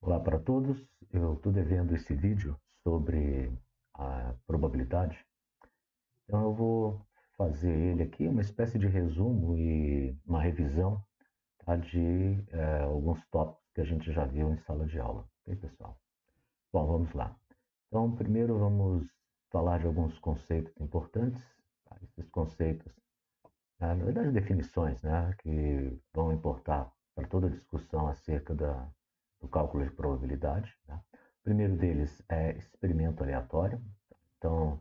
Olá para todos, eu estou devendo esse vídeo sobre a probabilidade, então eu vou fazer ele aqui, uma espécie de resumo e uma revisão, tá, de alguns tópicos que a gente já viu em sala de aula, ok, pessoal? Bom, vamos lá. Então, primeiro vamos falar de alguns conceitos importantes, tá? Esses conceitos, na verdade, definições, né, que vão importar para toda a discussão acerca do cálculo de probabilidade. Tá? O primeiro deles é experimento aleatório. Então,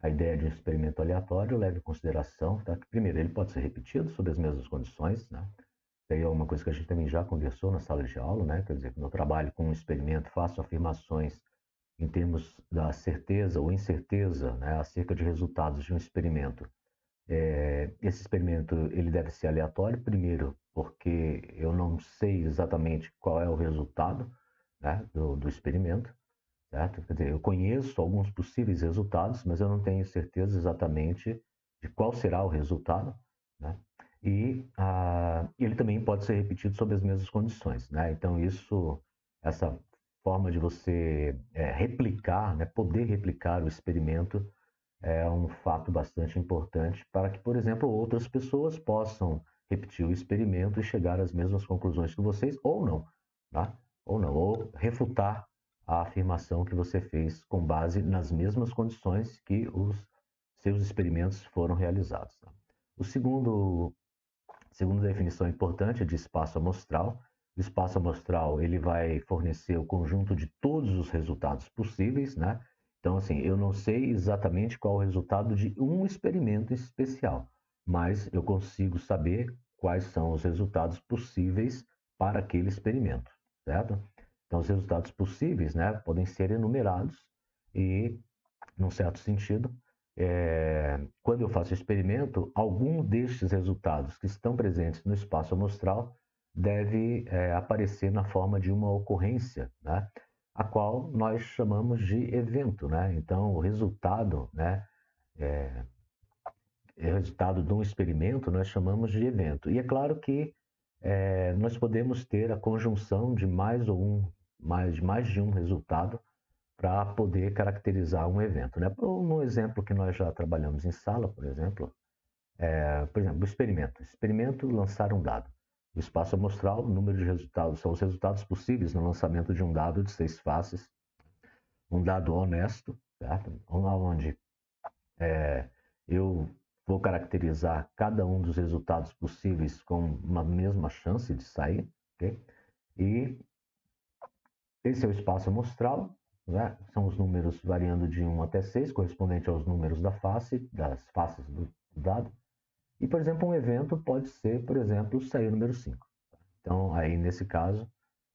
a ideia de um experimento aleatório leva em consideração, tá, que, primeiro, ele pode ser repetido sob as mesmas condições. Né? Isso aí é uma coisa que a gente também já conversou na sala de aula, né? Quer dizer, quando eu trabalho com um experimento, faço afirmações em termos da certeza ou incerteza, né, acerca de resultados de um experimento. Esse experimento ele deve ser aleatório, primeiro, porque eu não sei exatamente qual é o resultado, né, do experimento, certo? Quer dizer, eu conheço alguns possíveis resultados, mas eu não tenho certeza exatamente de qual será o resultado, né? E ele também pode ser repetido sob as mesmas condições, né? Então essa forma de você replicar, né, poder replicar o experimento é um fato bastante importante para que, por exemplo, outras pessoas possam repetir o experimento e chegar às mesmas conclusões que vocês, ou não, tá? Ou não, ou refutar a afirmação que você fez com base nas mesmas condições que os seus experimentos foram realizados. Tá? O segunda definição importante é de espaço amostral. O espaço amostral ele vai fornecer o conjunto de todos os resultados possíveis, né? Então, assim, eu não sei exatamente qual o resultado de um experimento especial, mas eu consigo saber quais são os resultados possíveis para aquele experimento, certo? Então, os resultados possíveis, né, podem ser enumerados e, num certo sentido, quando eu faço o experimento, algum destes resultados que estão presentes no espaço amostral deve aparecer na forma de uma ocorrência, né? A qual nós chamamos de evento, né? Então, o resultado, né? O resultado de um experimento nós chamamos de evento. E é claro que nós podemos ter a conjunção de mais de um resultado para poder caracterizar um evento, né? No exemplo que nós já trabalhamos em sala, por exemplo, o experimento. Experimento lançar um dado. O espaço amostral, o número de resultados, são os resultados possíveis no lançamento de um dado de 6 faces, um dado honesto, certo? Onde eu vou caracterizar cada um dos resultados possíveis com uma mesma chance de sair, ok? E esse é o espaço amostral, né? São os números variando de 1 até 6, correspondente aos números das faces do dado. E, por exemplo, um evento pode ser, por exemplo, sair o número 5. Então, aí, nesse caso,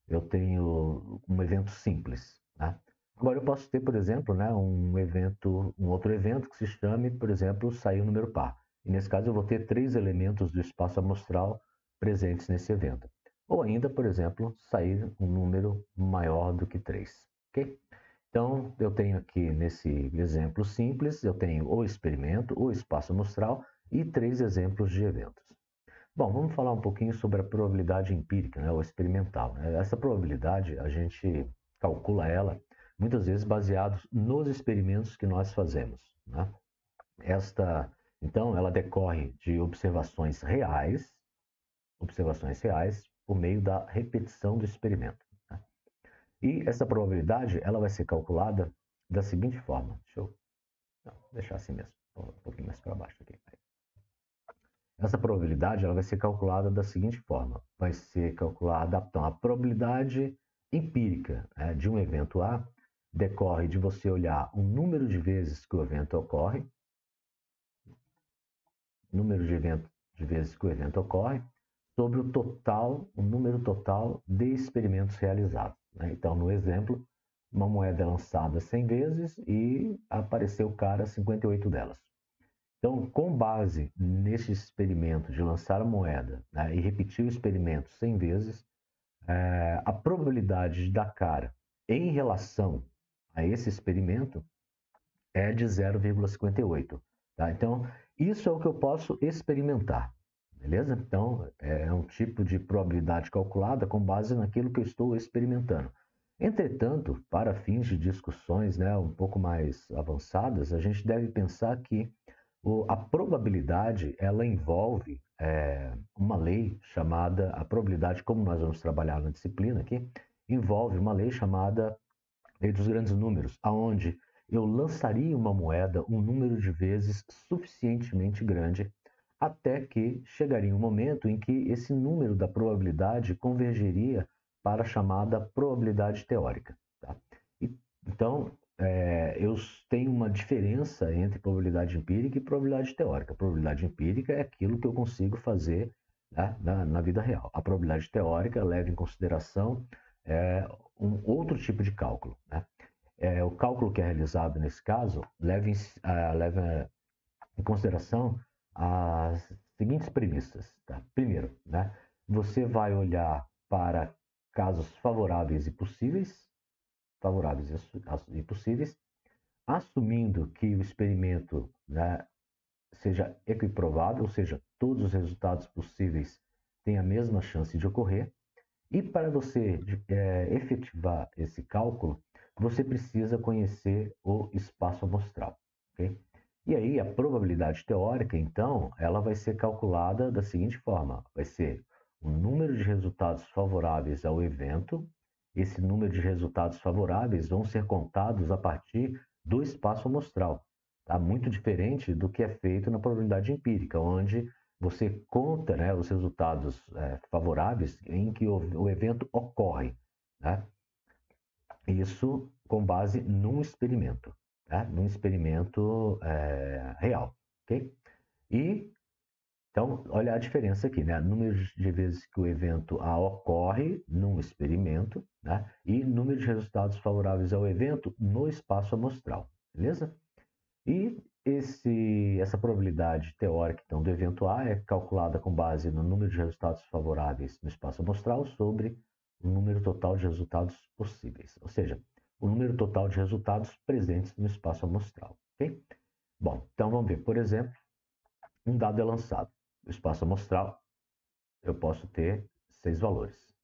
eu tenho um evento simples. Né? Agora, eu posso ter, por exemplo, né, um outro evento que se chame, por exemplo, sair o número par. E, nesse caso, eu vou ter 3 elementos do espaço amostral presentes nesse evento. Ou ainda, por exemplo, sair um número maior do que 3. Ok? Então, eu tenho aqui nesse exemplo simples, eu tenho o experimento, o espaço amostral e 3 exemplos de eventos. Bom, vamos falar um pouquinho sobre a probabilidade empírica, né, ou experimental. Né? Essa probabilidade, a gente calcula ela muitas vezes baseados nos experimentos que nós fazemos. Né? Esta, então, ela decorre de observações reais por meio da repetição do experimento. Né? E essa probabilidade, ela vai ser calculada da seguinte forma. Deixa eu deixar assim mesmo, um pouquinho mais para baixo aqui. Essa probabilidade ela vai ser calculada da seguinte forma: vai ser calculada, então, a probabilidade empírica, né, de um evento A decorre de você olhar o número de vezes que o evento ocorre, número de vezes que o evento ocorre, sobre o número total de experimentos realizados. Né? Então, no exemplo, uma moeda é lançada 100 vezes e apareceu o cara 58 delas. Então, com base nesse experimento de lançar a moeda, né, e repetir o experimento 100 vezes, a probabilidade de dar cara em relação a esse experimento é de 0,58. Tá? Então, isso é o que eu posso experimentar. Beleza? Então, é um tipo de probabilidade calculada com base naquilo que eu estou experimentando. Entretanto, para fins de discussões, né, um pouco mais avançadas, a gente deve pensar que a probabilidade ela envolve uma lei chamada a probabilidade, como nós vamos trabalhar na disciplina aqui, envolve uma lei chamada lei dos grandes números, aonde eu lançaria uma moeda um número de vezes suficientemente grande até que chegaria um momento em que esse número da probabilidade convergeria para a chamada probabilidade teórica. Tá? E, então, eu tenho uma diferença entre probabilidade empírica e probabilidade teórica. A probabilidade empírica é aquilo que eu consigo fazer, né, na vida real. A probabilidade teórica leva em consideração um outro tipo de cálculo. Né? O cálculo que é realizado nesse caso leva em consideração as seguintes premissas. Tá? Primeiro, né, você vai olhar para casos favoráveis e possíveis, assumindo que o experimento, né, seja equiprovável, ou seja, todos os resultados possíveis têm a mesma chance de ocorrer. E para você efetivar esse cálculo, você precisa conhecer o espaço amostral. Okay? E aí, a probabilidade teórica, então, ela vai ser calculada da seguinte forma: vai ser o número de resultados favoráveis ao evento. Esse número de resultados favoráveis vão ser contados a partir do espaço amostral. Tá? Muito diferente do que é feito na probabilidade empírica, onde você conta, né, os resultados favoráveis em que o evento ocorre. Né? Isso com base num experimento, né? Num experimento real. Okay? E, então, olha a diferença aqui, né? Número de vezes que o evento ocorre num experimento, né? E número de resultados favoráveis ao evento no espaço amostral. Beleza? E essa probabilidade teórica então, do evento A é calculada com base no número de resultados favoráveis no espaço amostral sobre o número total de resultados possíveis, ou seja, o número total de resultados presentes no espaço amostral. Okay? Bom, então vamos ver. Por exemplo, um dado é lançado. No espaço amostral, eu posso ter 6 valores.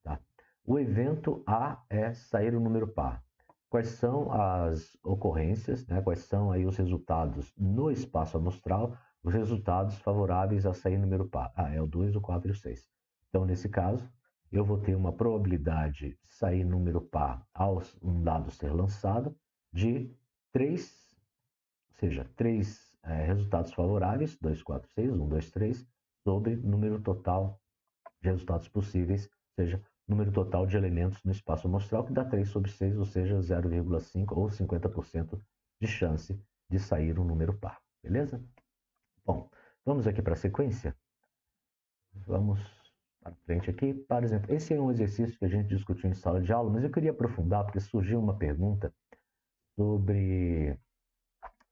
Tá? O evento A é sair o número par. Quais são as ocorrências, né? Quais são aí os resultados no espaço amostral, os resultados favoráveis a sair número par? É o 2, o 4 e o 6. Então, nesse caso, eu vou ter uma probabilidade de sair número par ao um dado ser lançado de 3, ou seja, 3 resultados favoráveis, 2, 4, 6, 1, 2, 3, sobre número total de resultados possíveis, ou seja, número total de elementos no espaço amostral, que dá 3 sobre 6, ou seja, 0,5 ou 50% de chance de sair um número par. Beleza? Bom, vamos aqui para a sequência. Vamos para frente aqui. Por exemplo, esse é um exercício que a gente discutiu em sala de aula, mas eu queria aprofundar porque surgiu uma pergunta sobre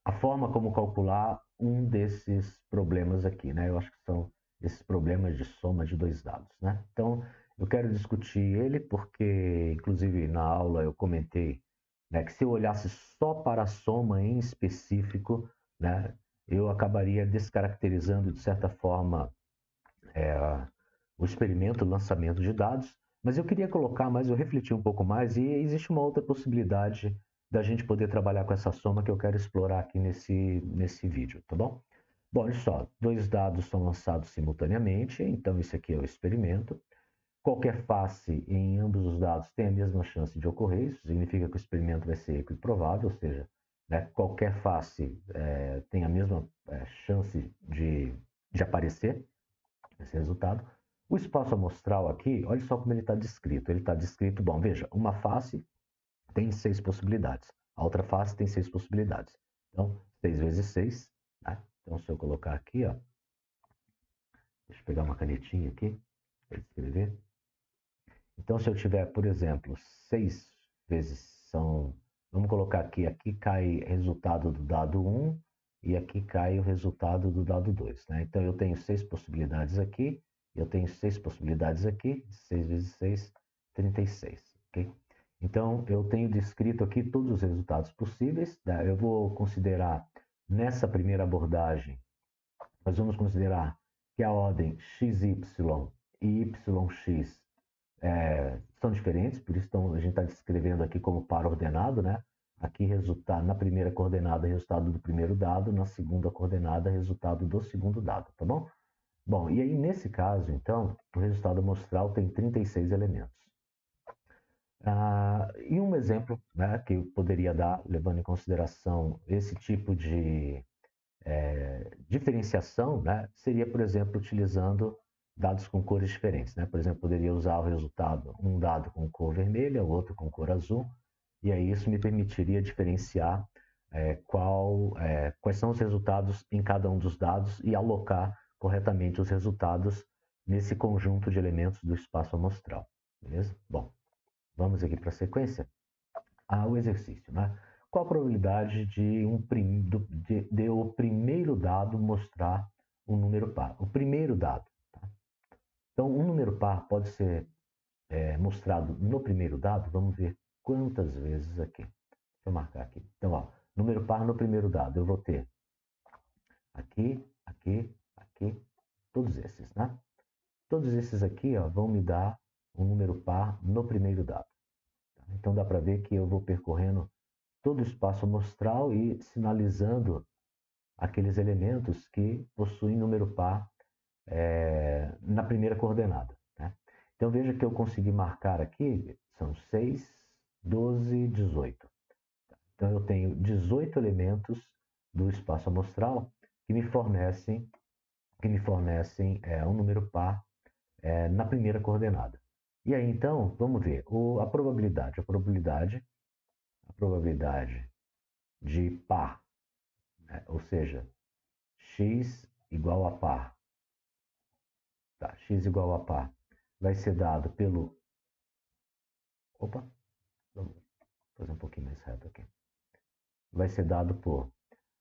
a forma como calcular um desses problemas aqui, né? Eu acho que são esses problemas de soma de dois dados, né? Então, eu quero discutir ele porque, inclusive, na aula eu comentei, né, que se eu olhasse só para a soma em específico, né, eu acabaria descaracterizando, de certa forma, o experimento, o lançamento de dados, mas eu queria colocar mais, eu refleti um pouco mais, e existe uma outra possibilidade da gente poder trabalhar com essa soma que eu quero explorar aqui nesse vídeo, tá bom? Bom, olha só, dois dados são lançados simultaneamente, então isso aqui é o experimento. Qualquer face em ambos os dados tem a mesma chance de ocorrer, isso significa que o experimento vai ser equiprovável, ou seja, né, qualquer face tem a mesma chance de aparecer esse resultado. O espaço amostral aqui, olha só como ele está descrito. Ele está descrito, bom, veja, uma face tem 6 possibilidades, a outra face tem 6 possibilidades. Então, 6 vezes 6, né? Então, se eu colocar aqui, ó, deixa eu pegar uma canetinha aqui para escrever. Então, se eu tiver, por exemplo, 6 vezes são, vamos colocar aqui cai resultado do dado 1 e aqui cai o resultado do dado 2, né? Então, eu tenho 6 possibilidades aqui, eu tenho 6 possibilidades aqui, 6 vezes 6, 36, ok? Então, eu tenho descrito aqui todos os resultados possíveis, né? Eu vou considerar, nessa primeira abordagem, nós vamos considerar que a ordem XY e YX são diferentes, por isso a gente está descrevendo aqui como par ordenado, né? Aqui resultado, na primeira coordenada, resultado do primeiro dado, na segunda coordenada, resultado do segundo dado, tá bom? Bom, e aí nesse caso, então, o resultado amostral tem 36 elementos. E um exemplo, né, que eu poderia dar, levando em consideração esse tipo de diferenciação, né, seria, por exemplo, utilizando dados com cores diferentes. Né? Por exemplo, poderia usar o resultado, um dado com cor vermelha, o outro com cor azul, e aí isso me permitiria diferenciar quais são os resultados em cada um dos dados e alocar corretamente os resultados nesse conjunto de elementos do espaço amostral. Beleza? Bom, vamos aqui para a sequência. O exercício, né? Qual a probabilidade de o primeiro dado mostrar um número par? O primeiro dado. Tá? Então, um número par pode ser mostrado no primeiro dado. Vamos ver quantas vezes aqui. Deixa eu marcar aqui. Então, ó, número par no primeiro dado. Eu vou ter aqui, aqui, aqui, todos esses, né? Todos esses aqui ó, vão me dar um número par no primeiro dado. Então, dá para ver que eu vou percorrendo todo o espaço amostral e sinalizando aqueles elementos que possuem número par na primeira coordenada. Né? Então veja que eu consegui marcar aqui, são 6, 12, 18. Então eu tenho 18 elementos do espaço amostral que me fornecem um número par na primeira coordenada. E aí então, vamos ver, a probabilidade de par, né? Ou seja, x igual a par, tá? X igual a par vai ser dado pelo, opa, vamos fazer um pouquinho mais reto aqui, vai ser dado por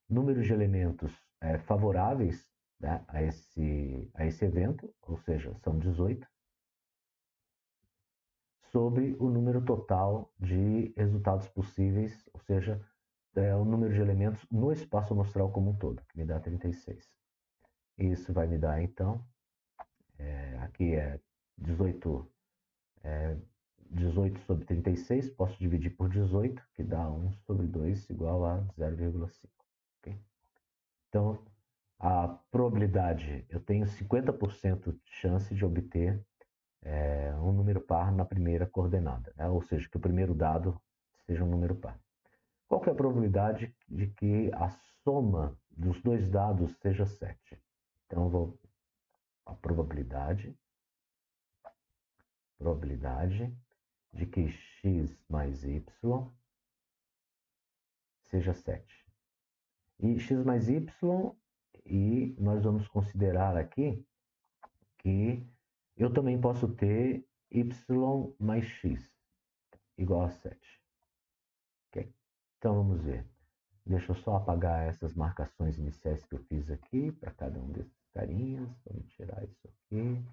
número de elementos favoráveis, né, a esse evento, ou seja, são 18, sobre o número total de resultados possíveis, ou seja, o número de elementos no espaço amostral como um todo, que me dá 36. Isso vai me dar, então, aqui é 18, 18 sobre 36, posso dividir por 18, que dá 1 sobre 2 igual a 0,5. Okay? Então, a probabilidade, eu tenho 50% de chance de obter um número par na primeira coordenada, né? Ou seja, que o primeiro dado seja um número par. Qual que é a probabilidade de que a soma dos dois dados seja 7? Então, a probabilidade de que x mais y seja 7. E x mais y, e nós vamos considerar aqui que eu também posso ter y mais x igual a 7. Okay? Então vamos ver. Deixa eu só apagar essas marcações iniciais que eu fiz aqui para cada um desses carinhas. Vamos tirar isso aqui.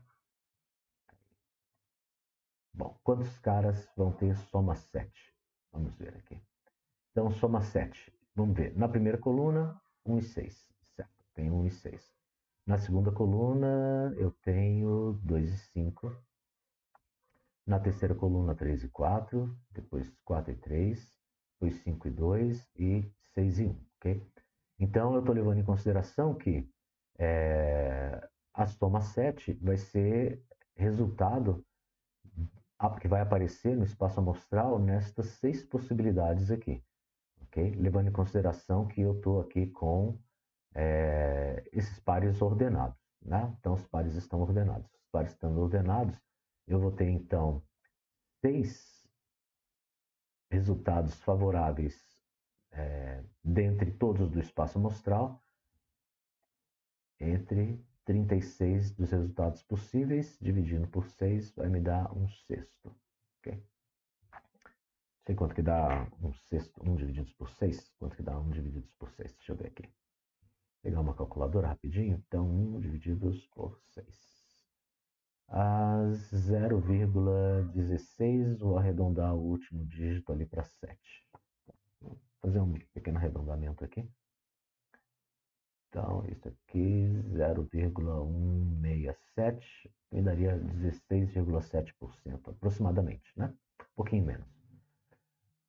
Bom, quantos caras vão ter soma 7? Vamos ver aqui. Então, soma 7. Vamos ver. Na primeira coluna, 1 e 6. Certo, tenho 1 e 6. Na segunda coluna, eu tenho 2 e 5. Na terceira coluna, 3 e 4. Depois 4 e 3. Depois 5 e 2. E 6 e 1. Ok? Então, eu estou levando em consideração que a soma 7 vai ser resultado que vai aparecer no espaço amostral nestas 6 possibilidades aqui. Okay? Levando em consideração que eu estou aqui com esses pares ordenados. Né? Então, os pares estão ordenados. Os pares estando ordenados, eu vou ter, então, 6 resultados favoráveis dentre todos do espaço amostral, entre 36 dos resultados possíveis, dividindo por 6, vai me dar um sexto. Okay? Não sei quanto que dá um sexto, 1 dividido por 6. Quanto que dá 1 dividido por 6? Deixa eu ver aqui. Pegar uma calculadora rapidinho. Então, 1 divididos por 6. A 0,16, vou arredondar o último dígito ali para 7. Vou fazer um pequeno arredondamento aqui. Então, isso aqui, 0,167, me daria 16,7%, aproximadamente, né? Um pouquinho menos.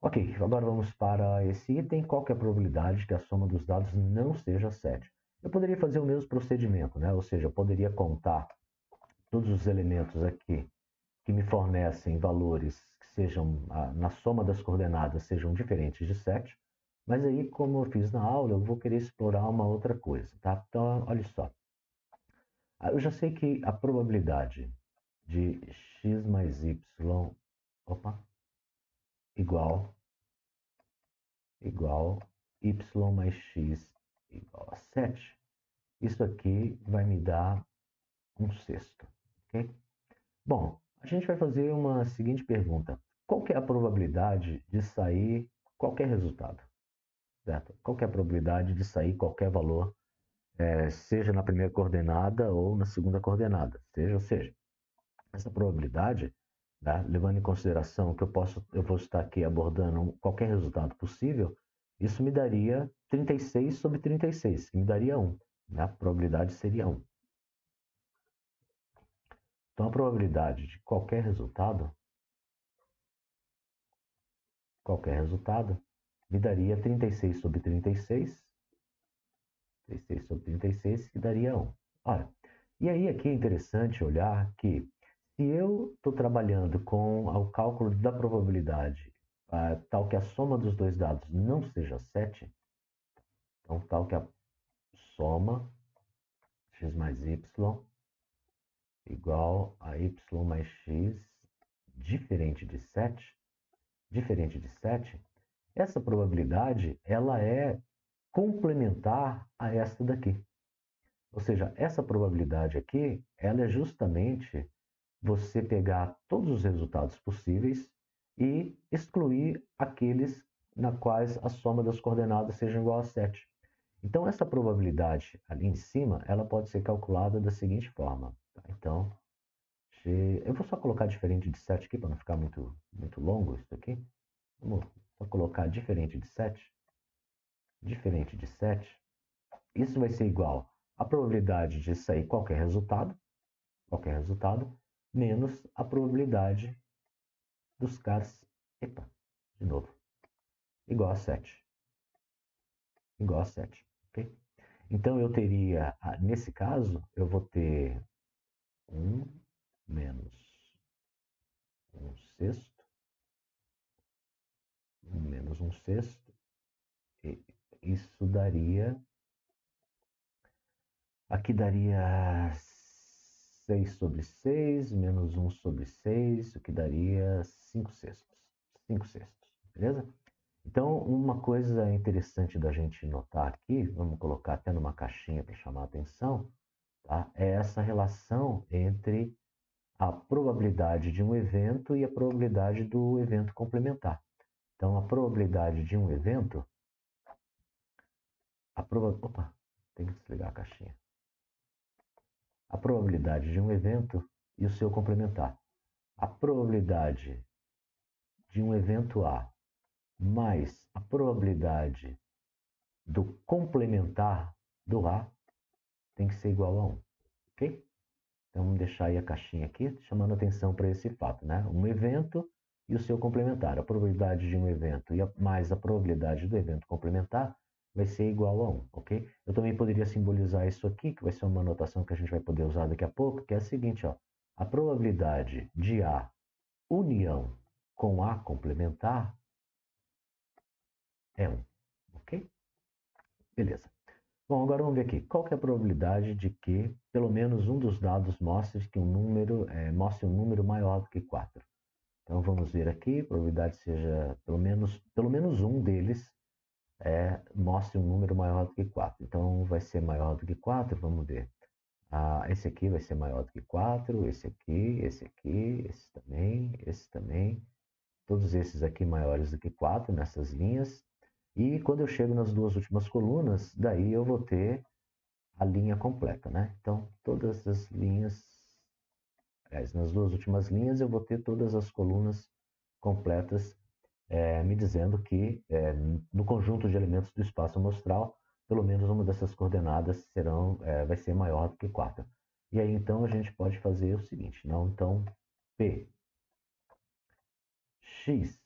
Ok, agora vamos para esse item. Qual que é a probabilidade que a soma dos dados não seja 7? Eu poderia fazer o mesmo procedimento, né? Ou seja, eu poderia contar todos os elementos aqui que me fornecem valores que sejam, na soma das coordenadas, sejam diferentes de 7. Mas aí, como eu fiz na aula, eu vou querer explorar uma outra coisa, tá? Então, olha só. Eu já sei que a probabilidade de x mais y, opa, igual y mais x igual a 7. Isso aqui vai me dar um sexto, ok? Bom, a gente vai fazer uma seguinte pergunta. Qual que é a probabilidade de sair qualquer resultado? Certo? Qual que é a probabilidade de sair qualquer valor, seja na primeira coordenada ou na segunda coordenada? Seja, essa probabilidade, né, levando em consideração que eu vou estar aqui abordando qualquer resultado possível, isso me daria 36 sobre 36, que me daria 1. Né? A probabilidade seria 1. Então, a probabilidade de qualquer resultado, me daria 36 sobre 36, 36 sobre 36, que daria 1. Olha, e aí aqui é interessante olhar que se eu estou trabalhando com o cálculo da probabilidade tal que a soma dos dois dados não seja 7, então tal que a soma x mais y igual a y mais x diferente de 7, essa probabilidade ela é complementar a esta daqui. Ou seja, essa probabilidade aqui, ela é justamente você pegar todos os resultados possíveis e excluir aqueles na quais a soma das coordenadas seja igual a 7. Então, essa probabilidade ali em cima, ela pode ser calculada da seguinte forma. Tá? Então, eu vou só colocar diferente de 7 aqui, para não ficar muito longo isso aqui. Vamos só colocar diferente de 7. Diferente de 7. Isso vai ser igual à probabilidade de sair qualquer resultado, menos a probabilidade dos caras, epa, de novo, igual a 7. Igual a 7, ok? Então, eu teria, nesse caso, eu vou ter 1 menos 1 sexto, 1 menos 1 sexto, e isso daria, aqui daria 6 sobre 6, menos 1 sobre 6, o que daria 5 sextos. 5 sextos, beleza? Então, uma coisa interessante da gente notar aqui, vamos colocar até numa caixinha para chamar a atenção, tá? É essa relação entre a probabilidade de um evento e a probabilidade do evento complementar. Então, a probabilidade de um evento, opa, tem que desligar a caixinha. A probabilidade de um evento e o seu complementar. A probabilidade de um evento A mais a probabilidade do complementar do A tem que ser igual a 1, ok? Então, vamos deixar aí a caixinha aqui, chamando atenção para esse fato, né? Um evento e o seu complementar. A probabilidade de um evento mais a probabilidade do evento complementar vai ser igual a 1, ok? Eu também poderia simbolizar isso aqui, que vai ser uma anotação que a gente vai poder usar daqui a pouco, que é a seguinte, ó. A probabilidade de A união com A complementar é 1, ok? Beleza. Bom, agora vamos ver aqui. Qual que é a probabilidade de que pelo menos um dos dados mostre que mostre um número maior do que 4? Então vamos ver aqui, a probabilidade seja pelo menos um deles mostre um número maior do que 4. Então vai ser maior do que 4, vamos ver. Esse aqui vai ser maior do que 4, esse aqui, esse também. Todos esses aqui maiores do que 4 nessas linhas. E quando eu chego nas duas últimas colunas, daí eu vou ter a linha completa, né? Então, todas as linhas, aliás, nas duas últimas linhas eu vou ter todas as colunas completas, me dizendo que no conjunto de elementos do espaço amostral pelo menos uma dessas coordenadas vai ser maior do que 4. E aí, então, a gente pode fazer o seguinte, não? Então, P, x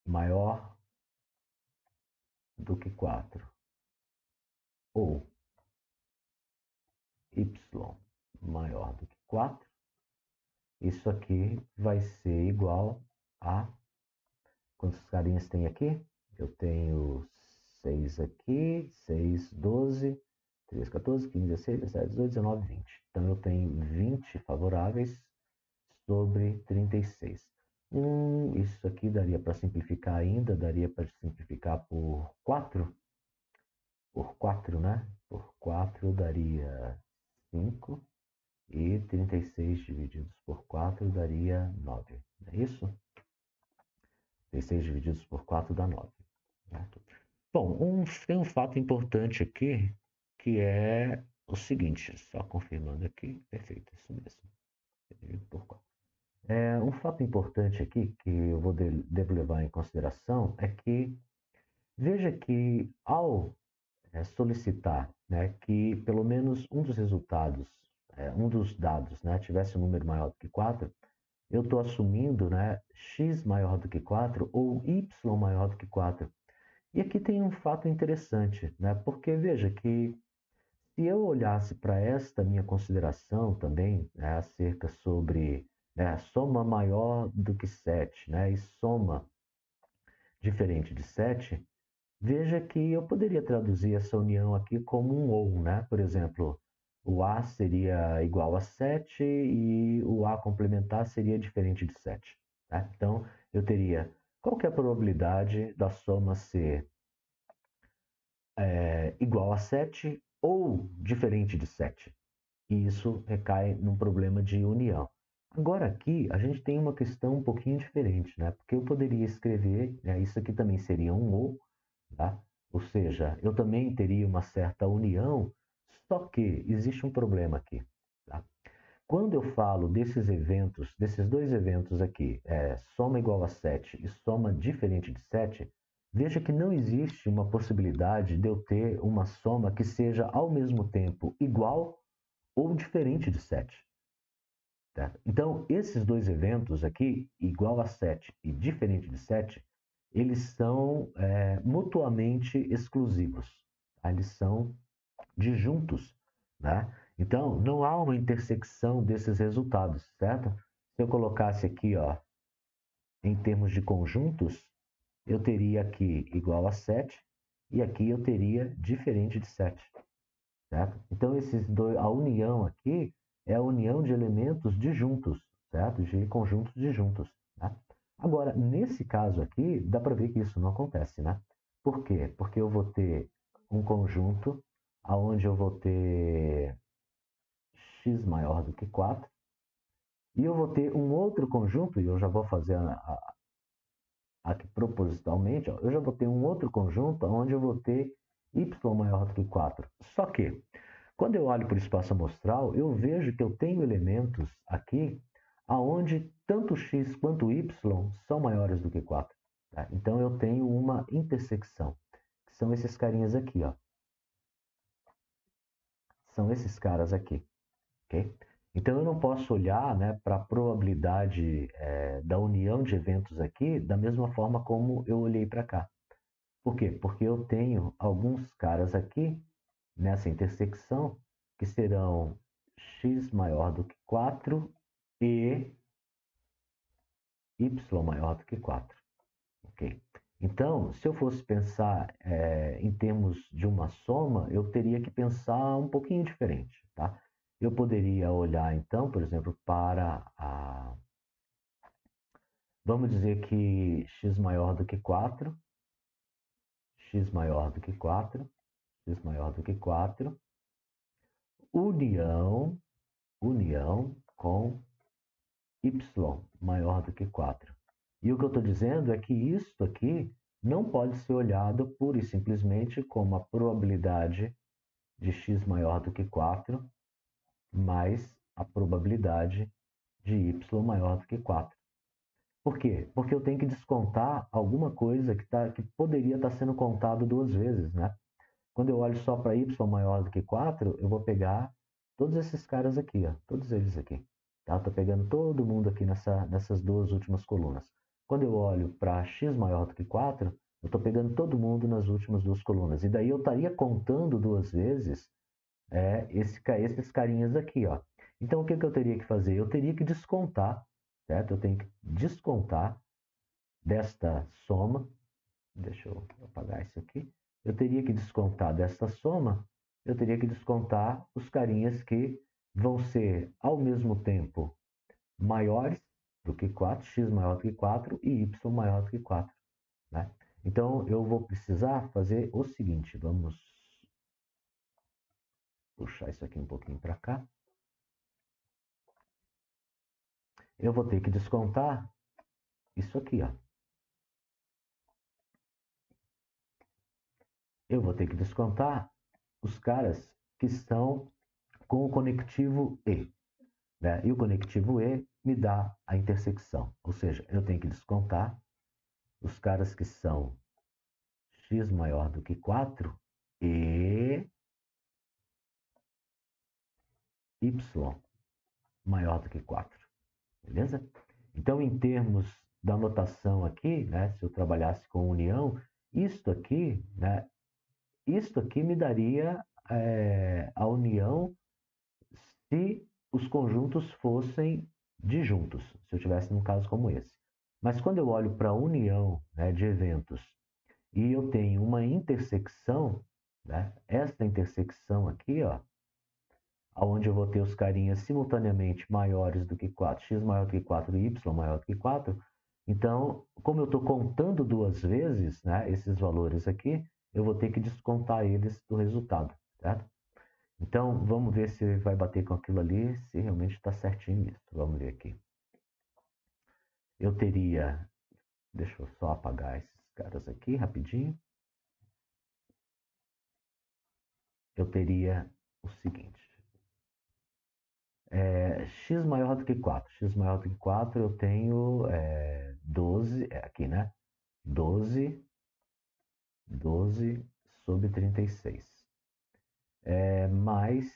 maior do que 4 ou y maior do que 4, isso aqui vai ser igual a... Quantas carinhas tem aqui? Eu tenho 6 aqui, 6, 12, 13, 14, 15, 16, 17, 18, 19, 20. Então, eu tenho 20 favoráveis sobre 36. Isso aqui daria para simplificar ainda, daria para simplificar por 4. Por 4, né? Por 4 daria 5. E 36 divididos por 4 daria 9. Não é isso? 36 divididos por 4 dá 9. Certo? Bom, tem um fato importante aqui, que é o seguinte, só confirmando aqui, perfeito, isso mesmo. Dividido por 4. Um fato importante aqui, que eu devo levar em consideração, é que veja que ao solicitar, né, que pelo menos um dos resultados, um dos dados, né, tivesse um número maior do que 4, eu estou assumindo, né, x maior do que 4 ou y maior do que 4. E aqui tem um fato interessante, né, porque veja que se eu olhasse para esta minha consideração também, né, acerca sobre, né, soma maior do que 7, né, e soma diferente de 7, veja que eu poderia traduzir essa união aqui como um ou, né? Por exemplo, o A seria igual a 7 e o A complementar seria diferente de 7. Né? Então, eu teria qual que é a probabilidade da soma ser igual a 7 ou diferente de 7? E isso recai num problema de união. Agora aqui a gente tem uma questão um pouquinho diferente, né? Porque eu poderia escrever, né, isso aqui também seria um ou, tá? Ou seja, eu também teria uma certa união, só que existe um problema aqui, tá? Quando eu falo desses eventos, desses dois eventos aqui, soma igual a 7 e soma diferente de 7, veja que não existe uma possibilidade de eu ter uma soma que seja ao mesmo tempo igual ou diferente de 7. Tá? Então, esses dois eventos aqui, igual a 7 e diferente de 7, eles são mutuamente exclusivos. Tá? Eles são disjuntos. Né? Então, não há uma intersecção desses resultados, certo? Se eu colocasse aqui, ó, em termos de conjuntos, eu teria aqui igual a 7 e aqui eu teria diferente de 7. Certo? Então, a união aqui é a união de elementos disjuntos, certo? De conjuntos disjuntos. Né? Agora, nesse caso aqui, dá para ver que isso não acontece, né? Por quê? Porque eu vou ter um conjunto onde eu vou ter x maior do que 4, e eu vou ter um outro conjunto, e eu já vou fazer aqui propositalmente, ó, eu já vou ter um outro conjunto onde eu vou ter y maior do que 4. Só que, quando eu olho para o espaço amostral, eu vejo que eu tenho elementos aqui aonde tanto x quanto y são maiores do que 4. Tá? Então, eu tenho uma intersecção, que são esses carinhas aqui. Ó. São esses caras aqui. Okay? Então, eu não posso olhar, né, para a probabilidade da união de eventos aqui da mesma forma como eu olhei para cá. Por quê? Porque eu tenho alguns caras aqui nessa intersecção que serão x maior do que 4 e y maior do que 4. Okay? Então, se eu fosse pensar em termos de uma soma, eu teria que pensar um pouquinho diferente. Tá? Eu poderia olhar, então, por exemplo, para a... Vamos dizer que x maior do que 4, x maior do que 4, x maior do que 4, união com y maior do que 4. E o que eu estou dizendo é que isso aqui não pode ser olhado pura e simplesmente como a probabilidade de x maior do que 4 mais a probabilidade de y maior do que 4. Por quê? Porque eu tenho que descontar alguma coisa que poderia estar sendo contado duas vezes, né? Quando eu olho só para y maior do que 4, eu vou pegar todos esses caras aqui, ó, todos eles aqui. Tá? Estou pegando todo mundo aqui nessas duas últimas colunas. Quando eu olho para x maior do que 4, eu estou pegando todo mundo nas últimas duas colunas. E daí eu estaria contando duas vezes esses carinhas aqui, ó. Então, o que eu teria que fazer? Eu teria que descontar, certo? Eu tenho que descontar desta soma. Deixa eu apagar isso aqui. Eu teria que descontar desta soma, eu teria que descontar os carinhas que vão ser, ao mesmo tempo, maiores do que 4, x maior do que 4 e y maior do que 4. Né? Então, eu vou precisar fazer o seguinte, vamos puxar isso aqui um pouquinho para cá. Eu vou ter que descontar isso aqui, ó. Eu vou ter que descontar os caras que estão com o conectivo E. Né? E o conectivo E me dá a intersecção. Ou seja, eu tenho que descontar os caras que são x maior do que 4 e y maior do que 4. Beleza? Então, em termos da notação aqui, né, se eu trabalhasse com união, isto aqui me daria a união se os conjuntos fossem disjuntos, se eu tivesse num caso como esse. Mas quando eu olho para a união, né, de eventos e eu tenho uma intersecção, né, essa intersecção aqui, ó, onde eu vou ter os carinhas simultaneamente maiores do que 4, x maior do que 4 e y maior do que 4, então, como eu estou contando duas vezes, né, esses valores aqui, eu vou ter que descontar eles do resultado, certo? Então, vamos ver se vai bater com aquilo ali, se realmente está certinho isso. Vamos ver aqui. Eu teria... Deixa eu só apagar esses caras aqui rapidinho. Eu teria o seguinte. X maior do que 4. X maior do que 4 eu tenho 12, aqui, né? 12 sobre 36. Mais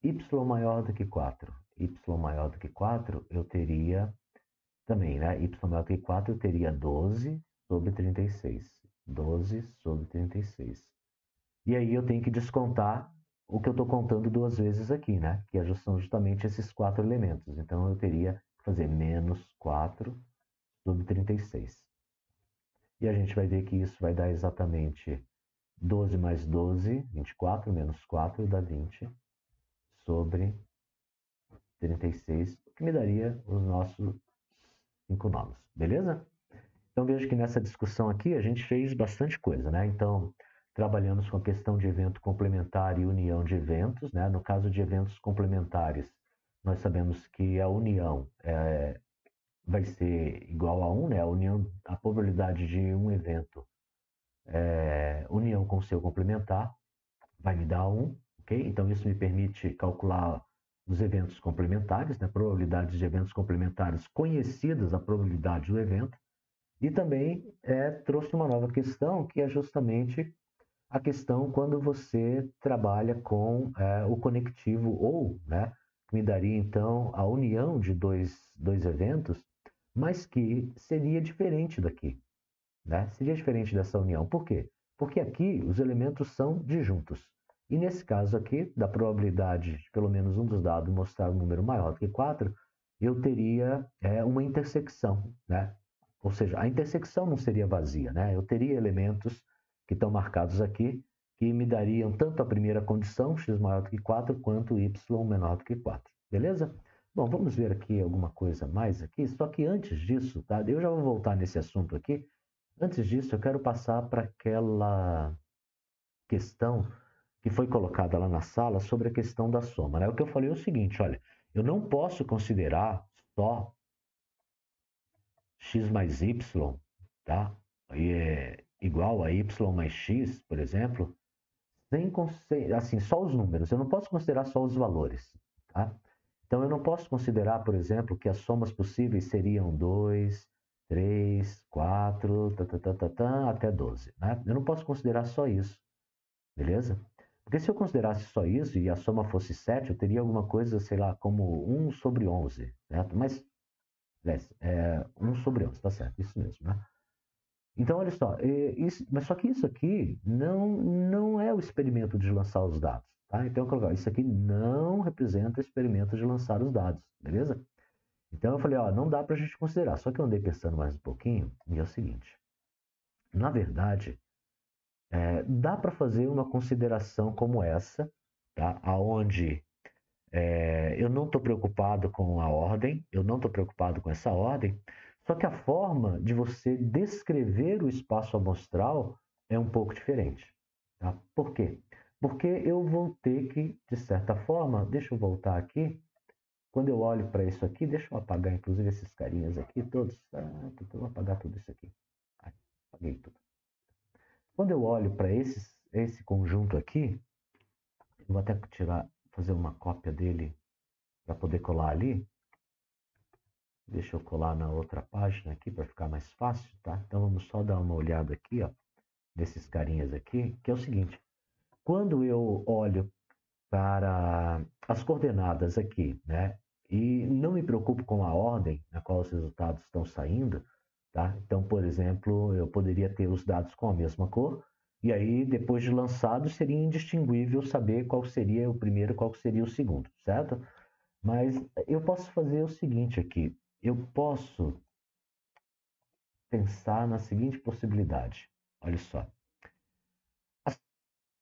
y maior do que 4. Y maior do que 4 eu teria também, né? Y maior do que 4 eu teria 12 sobre 36. 12 sobre 36. E aí eu tenho que descontar o que eu estou contando duas vezes aqui, né? Que são justamente esses quatro elementos. Então eu teria que fazer menos 4 sobre 36. E a gente vai ver que isso vai dar exatamente 12 mais 12, 24, menos 4 dá 20 sobre 36, o que me daria os nossos 5 nomes, beleza? Então vejo que nessa discussão aqui a gente fez bastante coisa, né? Então trabalhamos com a questão de evento complementar e união de eventos, né? No caso de eventos complementares, nós sabemos que a união vai ser igual a 1, né? A probabilidade de um evento união com seu complementar vai me dar 1, ok? Então isso me permite calcular os eventos complementares, né? Probabilidades de eventos complementares conhecidas, a probabilidade do evento. E também trouxe uma nova questão, que é justamente a questão quando você trabalha com o conectivo ou, né, que me daria então a união de dois eventos, mas que seria diferente daqui, né? Seria diferente dessa união. Por quê? Porque aqui os elementos são disjuntos. E nesse caso aqui, da probabilidade de pelo menos um dos dados mostrar um número maior do que 4, eu teria uma intersecção, né? Ou seja, a intersecção não seria vazia, né? Eu teria elementos que estão marcados aqui que me dariam tanto a primeira condição, x maior do que 4, quanto y menor do que 4. Beleza? Bom, vamos ver aqui alguma coisa mais aqui. Só que antes disso, tá? Eu já vou voltar nesse assunto aqui. Antes disso, eu quero passar para aquela questão que foi colocada lá na sala sobre a questão da soma. Né? O que eu falei é o seguinte, olha, eu não posso considerar só x mais y, tá? E é igual a y mais x, por exemplo, sem assim, só os números. Eu não posso considerar só os valores, tá? Então, eu não posso considerar, por exemplo, que as somas possíveis seriam 2, 3, 4, até 12. Né? Eu não posso considerar só isso. beleza? Porque se eu considerasse só isso e a soma fosse 7, eu teria alguma coisa, sei lá, como 1/11, certo? Mas, 1/11, tá certo, isso mesmo, né? Então, olha só, mas só que isso aqui não é o experimento de lançar os dados, tá? Então, isso aqui não representa o experimento de lançar os dados, beleza? Então, eu falei, ó, não dá para a gente considerar. Só que eu andei pensando mais um pouquinho e é o seguinte, na verdade, dá para fazer uma consideração como essa, tá? Aonde eu não estou preocupado com a ordem, eu não estou preocupado com essa ordem, só que a forma de você descrever o espaço amostral é um pouco diferente. Tá? Por quê? Porque eu vou ter que, de certa forma, deixa eu voltar aqui, quando eu olho para isso aqui, deixa eu apagar inclusive esses carinhas aqui todos, vou apagar tudo isso aqui. Apaguei tudo. Quando eu olho para esse conjunto aqui, eu vou até fazer uma cópia dele para poder colar ali. Deixa eu colar na outra página aqui para ficar mais fácil, tá? Então vamos só dar uma olhada aqui, ó, nesses carinhas aqui, que é o seguinte: quando eu olho para as coordenadas aqui, né, e não me preocupo com a ordem na qual os resultados estão saindo, tá? Então, por exemplo, eu poderia ter os dados com a mesma cor, e aí depois de lançado seria indistinguível saber qual seria o primeiro, qual seria o segundo, certo? Mas eu posso fazer o seguinte aqui, eu posso pensar na seguinte possibilidade. Olha só.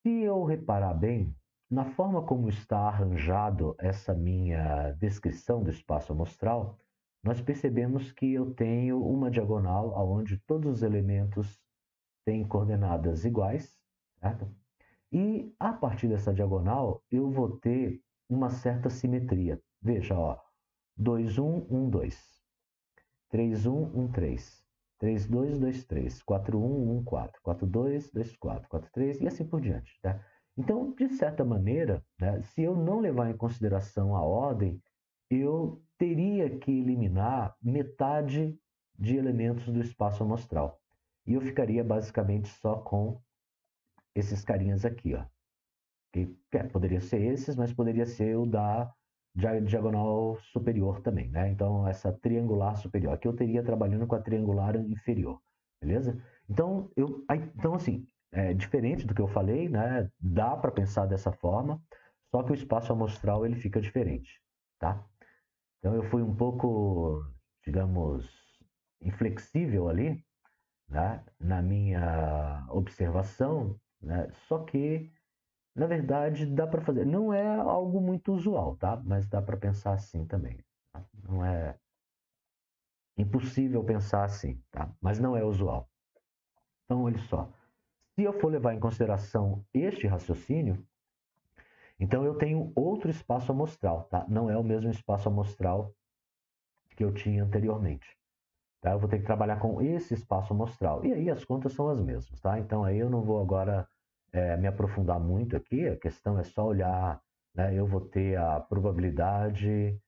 Se eu reparar bem, na forma como está arranjado essa minha descrição do espaço amostral, nós percebemos que eu tenho uma diagonal onde todos os elementos têm coordenadas iguais, certo? E a partir dessa diagonal, eu vou ter uma certa simetria. Veja, ó, 2, 1, 1, 2. 3-1, 1-3. 3-2, 2-3. 4-1, 1-4. 4-2, 2-4. 4-3 e assim por diante. Tá? Então, de certa maneira, né, se eu não levar em consideração a ordem, eu teria que eliminar metade de elementos do espaço amostral. E eu ficaria basicamente só com esses carinhas aqui, ó. Poderia ser esses, mas poderia ser o da diagonal superior também, né? Então, essa triangular superior. Aqui eu teria trabalhando com a triangular inferior, beleza? Então, então assim, diferente do que eu falei, né? Dá para pensar dessa forma, só que o espaço amostral ele fica diferente, tá? Então, eu fui um pouco, digamos, inflexível ali, né? Na minha observação, né? Só que na verdade, dá para fazer. Não é algo muito usual, tá? Mas dá para pensar assim também. Tá? Não é impossível pensar assim, tá? Mas não é usual. Então, olha só. Se eu for levar em consideração este raciocínio, então eu tenho outro espaço amostral, tá? Não é o mesmo espaço amostral que eu tinha anteriormente. Tá? Eu vou ter que trabalhar com esse espaço amostral. E aí as contas são as mesmas, tá? Então aí eu não vou agora me aprofundar muito aqui, a questão é só olhar, né? Eu vou ter a probabilidade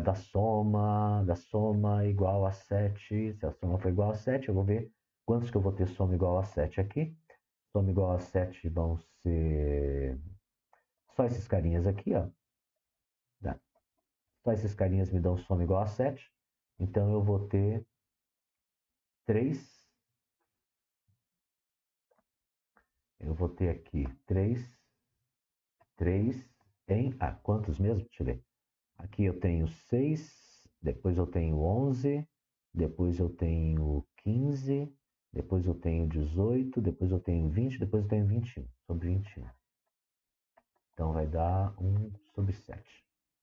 da soma igual a 7. Se a soma for igual a 7, eu vou ver quantos que eu vou ter soma igual a 7 aqui. Soma igual a 7 vão ser só esses carinhas aqui, ó. Tá? Só esses carinhas me dão soma igual a 7. Então eu vou ter 3. Eu vou ter aqui 3 em... quantos mesmo? Deixa eu ver. Aqui eu tenho 6, depois eu tenho 11, depois eu tenho 15, depois eu tenho 18, depois eu tenho 20, depois eu tenho 21, sobre 21. Então vai dar 1/7,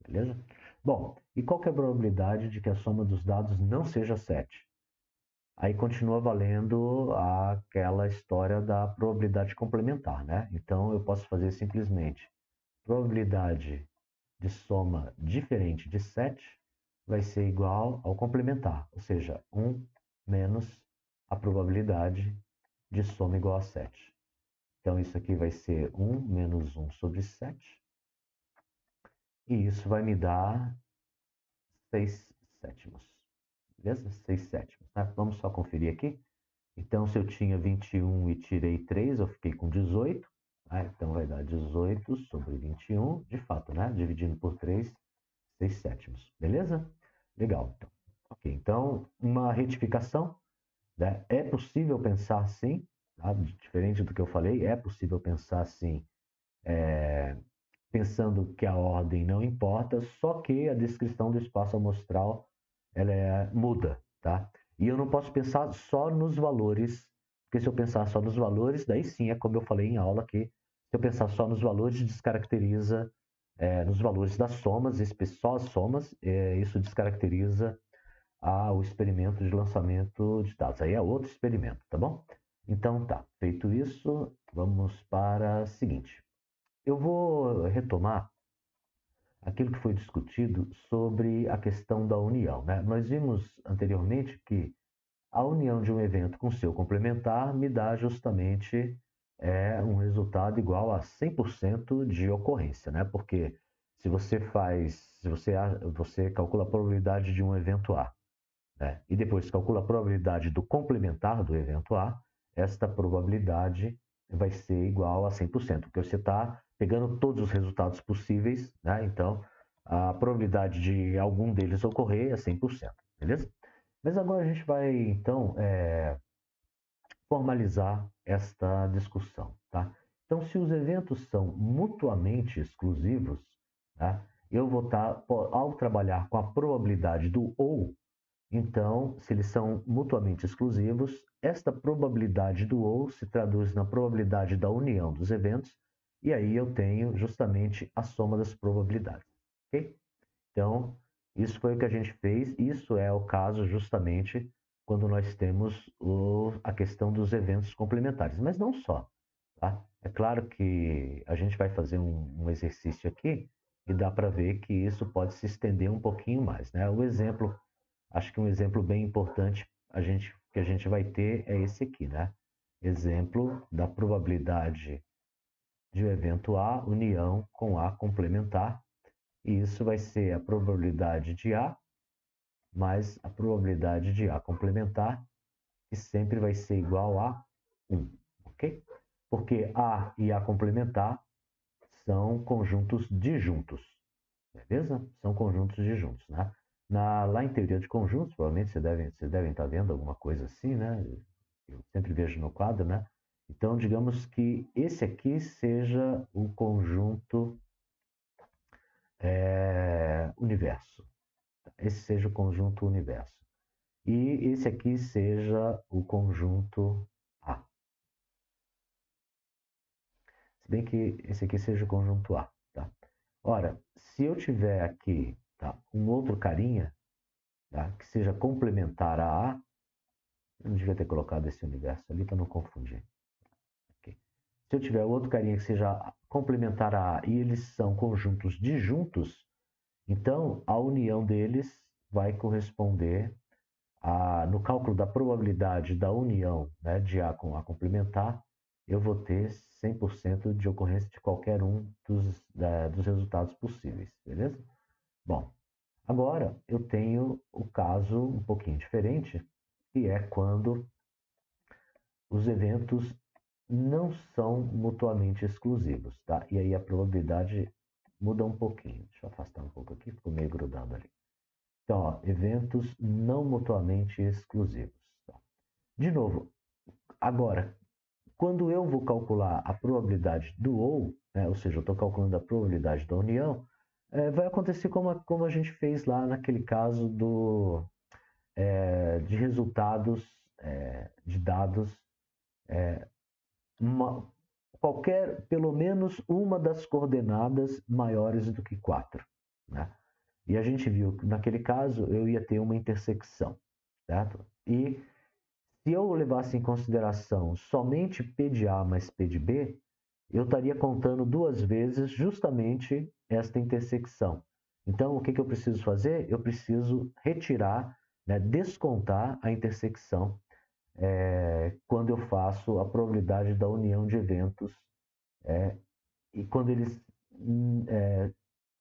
beleza? Bom, e qual que é a probabilidade de que a soma dos dados não seja 7? Aí continua valendo aquela história da probabilidade complementar, né? Então eu posso fazer simplesmente probabilidade de soma diferente de 7 vai ser igual ao complementar, ou seja, 1 menos a probabilidade de soma igual a 7. Então isso aqui vai ser 1 menos 1/7, e isso vai me dar 6 sétimos. Beleza? 6 sétimos. Tá? Vamos só conferir aqui. Então, se eu tinha 21 e tirei 3, eu fiquei com 18. Tá? Então vai dar 18 sobre 21, de fato, né? Dividindo por 3, 6 sétimos. Beleza? Legal. Então, ok, então uma retificação, né? É possível pensar assim, tá? Diferente do que eu falei, é possível pensar assim, pensando que a ordem não importa, só que a descrição do espaço amostral muda, tá? E eu não posso pensar só nos valores, porque se eu pensar só nos valores, daí sim é como eu falei em aula que se eu pensar só nos valores, descaracteriza nos valores das somas, só as somas, isso descaracteriza o experimento de lançamento de dados. Aí é outro experimento, tá bom? Então tá, feito isso, vamos para o seguinte. Eu vou retomar aquilo que foi discutido sobre a questão da união, né? Nós vimos anteriormente que a união de um evento com seu complementar me dá justamente um resultado igual a 100% de ocorrência, né? Porque se você calcula a probabilidade de um evento A, né? E depois calcula a probabilidade do complementar do evento A, esta probabilidade vai ser igual a 100%, porque você está pegando todos os resultados possíveis, né? Então, a probabilidade de algum deles ocorrer é 100%, beleza? Mas agora a gente vai, então, formalizar esta discussão, tá? Então, se os eventos são mutuamente exclusivos, tá? Eu vou estar, ao trabalhar com a probabilidade do ou, então, se eles são mutuamente exclusivos, esta probabilidade do ou se traduz na probabilidade da união dos eventos, e aí eu tenho justamente a soma das probabilidades, ok? Então, isso foi o que a gente fez. Isso é o caso justamente quando nós temos a questão dos eventos complementares, mas não só. Tá? É claro que a gente vai fazer um exercício aqui e dá para ver que isso pode se estender um pouquinho mais. Né? O exemplo, acho que um exemplo bem importante que a gente vai ter é esse aqui, né? Exemplo da probabilidade de um evento A, união com A complementar, e isso vai ser a probabilidade de A mais a probabilidade de A complementar, que sempre vai ser igual a 1, ok? Porque A e A complementar são conjuntos disjuntos, beleza? São conjuntos disjuntos, né? Lá em teoria de conjuntos, provavelmente vocês devem estar vendo alguma coisa assim, né? Eu sempre vejo no quadro, né? Então, digamos que esse aqui seja o conjunto universo. Esse seja o conjunto universo. E esse aqui seja o conjunto A. Se bem que esse aqui seja o conjunto A. Tá? Ora, se eu tiver aqui tá, um outro carinha tá, que seja complementar a A, eu não devia ter colocado esse universo ali para não confundir. Okay. Se eu tiver outro carinha que seja complementar a A e eles são conjuntos disjuntos, então a união deles vai corresponder no cálculo da probabilidade da união, né, de A com A complementar, eu vou ter 100% de ocorrência de qualquer um dos resultados possíveis, beleza? Bom, agora eu tenho o caso um pouquinho diferente, que é quando os eventos não são mutuamente exclusivos, tá? E aí a probabilidade muda um pouquinho. Deixa eu afastar um pouco aqui, ficou meio grudado ali. Então, ó, eventos não mutuamente exclusivos. Tá? De novo, agora, quando eu vou calcular a probabilidade do ou, né, ou seja, eu estou calculando a probabilidade da união, vai acontecer como a gente fez lá naquele caso de resultados de dados, uma, pelo menos uma das coordenadas maiores do que 4. Né? E a gente viu que naquele caso eu ia ter uma intersecção, certo? E se eu levasse em consideração somente P de A mais P de B, eu estaria contando duas vezes justamente esta intersecção. Então, o que eu preciso fazer? Eu preciso retirar, né, descontar a intersecção quando eu faço a probabilidade da união de eventos e quando eles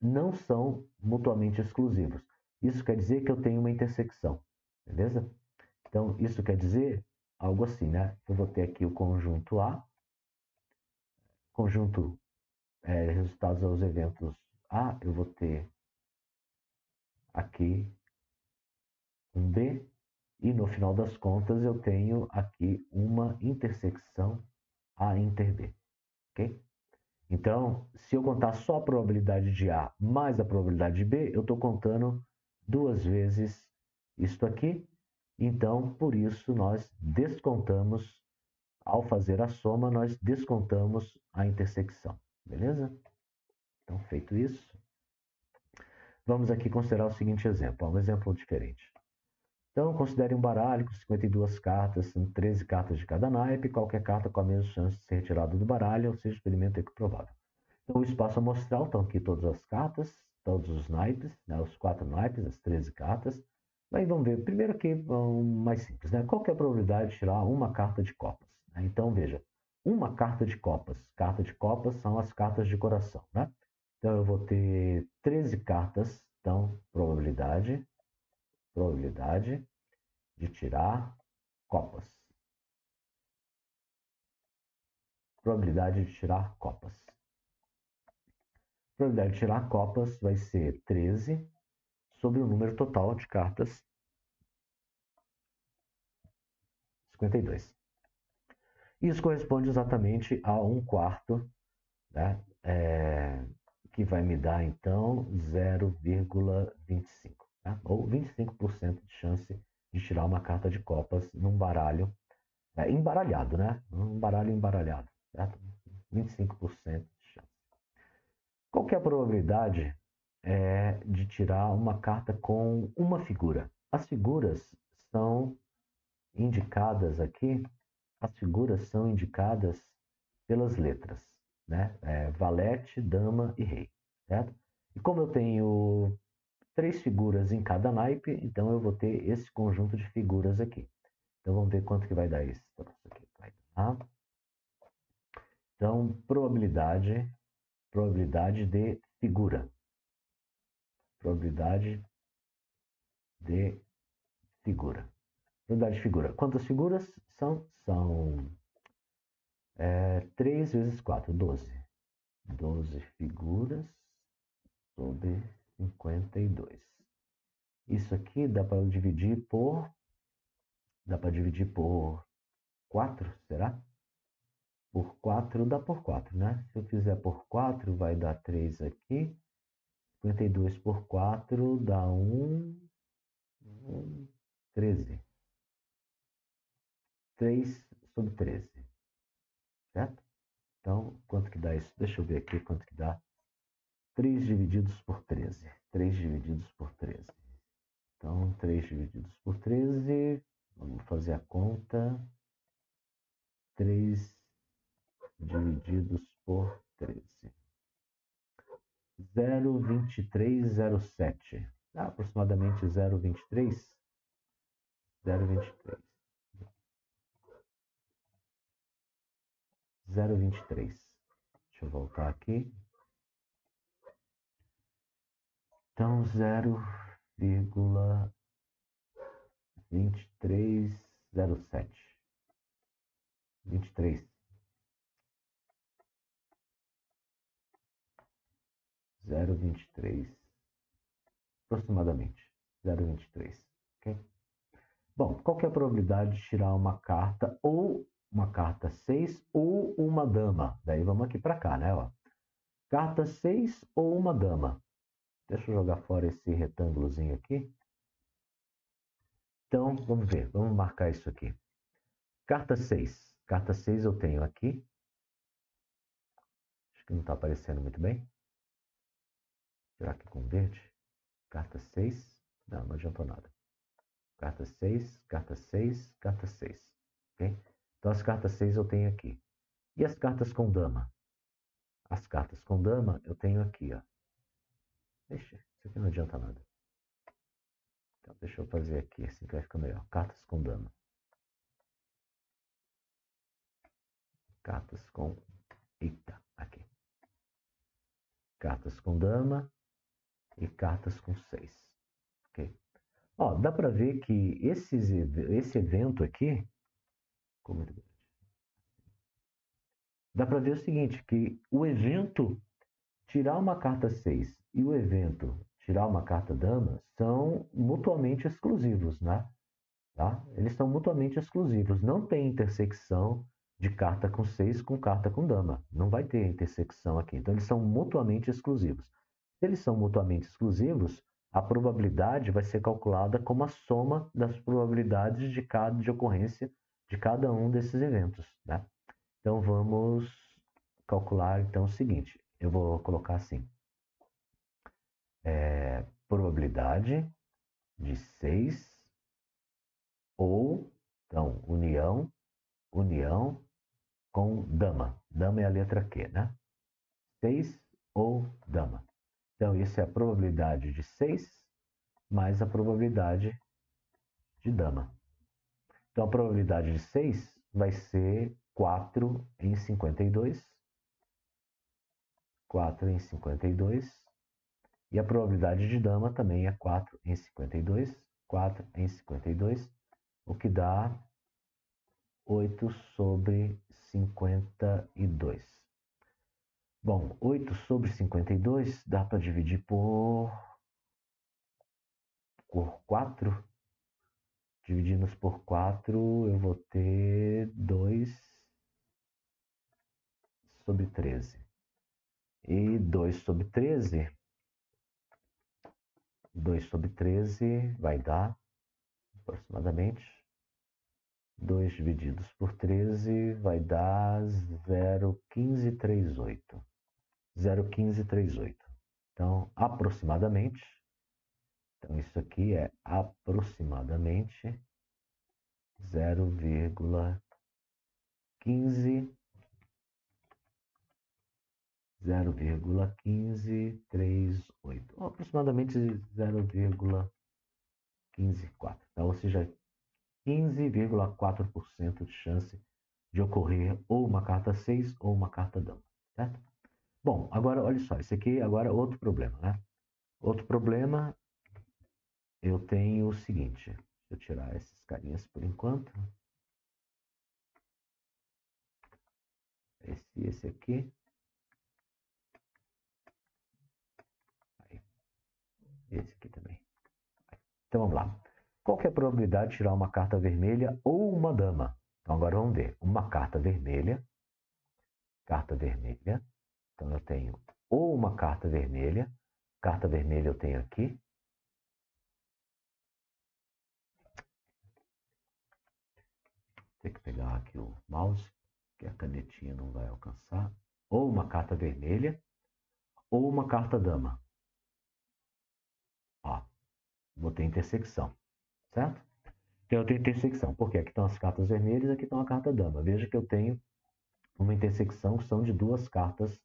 não são mutuamente exclusivos. Isso quer dizer que eu tenho uma intersecção, beleza? Então, isso quer dizer algo assim, né? Eu vou ter aqui o conjunto A conjunto resultados aos eventos A, eu vou ter aqui um B, e no final das contas eu tenho aqui uma intersecção A inter B, ok? Então, se eu contar só a probabilidade de A mais a probabilidade de B, eu estou contando duas vezes isto aqui. Então, por isso, nós descontamos, ao fazer a soma, nós descontamos a intersecção, beleza? Então, feito isso, vamos aqui considerar o seguinte exemplo, um exemplo diferente. Então, considere um baralho com 52 cartas, são 13 cartas de cada naipe, qualquer carta com a mesma chance de ser retirada do baralho, ou seja, experimento equiprovável. Então, o espaço amostral, estão aqui todas as cartas, todos os naipes, né, os 4 naipes, as 13 cartas. Aí vamos ver, primeiro aqui, mais simples, né? Qual que é a probabilidade de tirar uma carta de copas? Né? Então, veja, uma carta de copas. Carta de copas são as cartas de coração, né? Então, eu vou ter 13 cartas, então, probabilidade de tirar copas. Probabilidade de tirar copas. A probabilidade de tirar copas vai ser 13 sobre o número total de cartas, 52. Isso corresponde exatamente a 1/4, né? Que vai me dar, então, 0,25, tá? Ou 25% de chance de tirar uma carta de copas num baralho embaralhado, né? Um baralho embaralhado, certo? 25% de chance. Qual que é a probabilidade de tirar uma carta com uma figura? As figuras são indicadas aqui, pelas letras, né? Valete, dama e rei, certo? E como eu tenho 3 figuras em cada naipe, então eu vou ter esse conjunto de figuras aqui. Então vamos ver quanto que vai dar isso. Vai dar. Então, probabilidade de figura. Probabilidade de figura. Probabilidade de figura. Quantas figuras são? São 3 vezes 4, 12. 12 figuras sobre 52. Isso aqui dá para dividir por 4, será? Por 4 dá por 4, né? Se eu fizer por 4, vai dar 3 aqui. 52 por 4 dá 13. 3 sobre 13, certo? Então, quanto que dá isso? Deixa eu ver aqui quanto que dá. 3 divididos por 13. 3 divididos por 13. Então, 3 divididos por 13, vamos fazer a conta. 3 divididos por 13. 0,2307. Aproximadamente 0,23. 0,23. 0,23. Deixa eu voltar aqui. Então, 0,2307. 23. 0,23. Aproximadamente. 0,23. Ok? Bom, qual que é a probabilidade de tirar uma carta ou uma carta 6 ou uma dama? Daí vamos aqui para cá, né? Ó. Carta 6 ou uma dama. Deixa eu jogar fora esse retângulozinho aqui. Então, vamos ver. Vamos marcar isso aqui. Carta 6. Carta 6 eu tenho aqui. Acho que não está aparecendo muito bem. Vou tirar aqui com verde. Carta 6. Não, não adiantou nada. Carta 6, carta 6, carta 6. Okay? Então, as cartas 6 eu tenho aqui. E as cartas com dama? As cartas com dama eu tenho aqui, ó. Ixi, isso aqui não adianta nada. Então, deixa eu fazer aqui, assim que vai ficar melhor. Cartas com dama. Cartas com... Eita, aqui. Cartas com dama e cartas com 6. Ok? Ó, dá para ver que esse evento aqui... dá para ver o seguinte, que o evento tirar uma carta 6 e o evento tirar uma carta dama são mutuamente exclusivos, né? Tá? Eles são mutuamente exclusivos. Não tem intersecção de carta com 6 com carta com dama. Não vai ter intersecção aqui. Então, eles são mutuamente exclusivos. Se eles são mutuamente exclusivos, a probabilidade vai ser calculada como a soma das probabilidades de ocorrência de cada um desses eventos. Né? Então, vamos calcular então, o seguinte. Eu vou colocar assim. Probabilidade de 6 ou, então, união com dama. Dama é a letra Q, né? 6 ou dama. Então, isso é a probabilidade de 6 mais a probabilidade de dama. Então, a probabilidade de 6 vai ser 4 em 52. 4 em 52. E a probabilidade de dama também é 4 em 52. 4 em 52, o que dá 8 sobre 52. Bom, 8 sobre 52 dá para dividir por 4. Dividindo por 4, eu vou ter 2 sobre 13. E 2 sobre 13, 2 sobre 13 vai dar aproximadamente 2 divididos por 13 vai dar 0,1538. 0,1538. Então, aproximadamente, então isso aqui é aproximadamente 0,15 0,1538, aproximadamente 0,154, tá? Ou seja, 15,4% de chance de ocorrer ou uma carta 6 ou uma carta dama, certo? Bom, agora olha só, esse aqui agora é outro problema, né? Outro problema, eu tenho o seguinte, deixa eu tirar esses carinhas por enquanto. Esse aqui. Aí. Esse aqui também. Então vamos lá. Qual que é a probabilidade de tirar uma carta vermelha ou uma dama? Então agora vamos ver. Uma carta vermelha. Carta vermelha. Então eu tenho ou uma carta vermelha. Carta vermelha eu tenho aqui. Tem que pegar aqui o mouse, que a canetinha não vai alcançar. Ou uma carta vermelha ou uma carta dama. Ó, vou ter intersecção, certo? Então eu tenho intersecção, porque aqui estão as cartas vermelhas, aqui estão a carta dama. Veja que eu tenho uma intersecção que são de duas cartas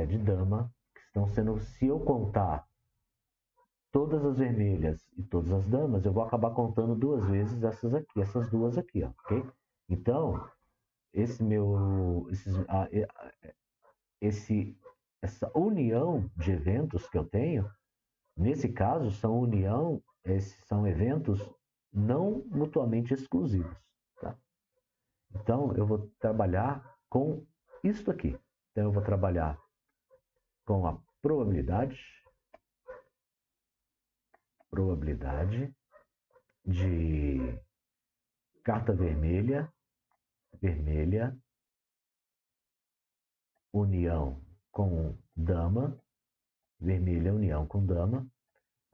de dama, que estão sendo, se eu contar todas as vermelhas e todas as damas, eu vou acabar contando duas vezes essas aqui, essas duas aqui, ó, ok? Então, essa união de eventos que eu tenho, nesse caso, são eventos não mutuamente exclusivos, tá? Então, eu vou trabalhar com isso aqui. Então, eu vou trabalhar com a probabilidade de carta vermelha, união com dama, vermelha união com dama,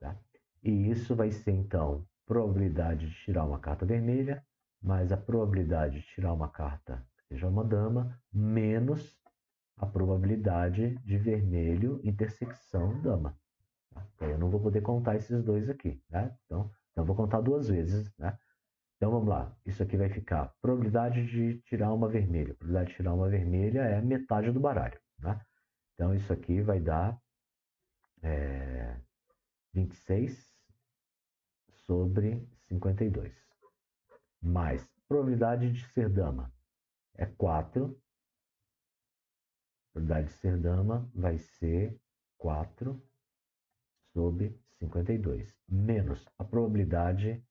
tá? E isso vai ser, então, probabilidade de tirar uma carta vermelha, mais a probabilidade de tirar uma carta que seja uma dama, menos a probabilidade de vermelho intersecção dama. Tá? Eu não vou poder contar esses dois aqui, né? Então eu vou contar duas vezes, né? Então vamos lá, isso aqui vai ficar probabilidade de tirar uma vermelha. A probabilidade de tirar uma vermelha é metade do baralho, né? Então isso aqui vai dar 26 sobre 52. Mais probabilidade de ser dama é 4. A probabilidade de ser dama vai ser 4 sobre 52. Menos a probabilidade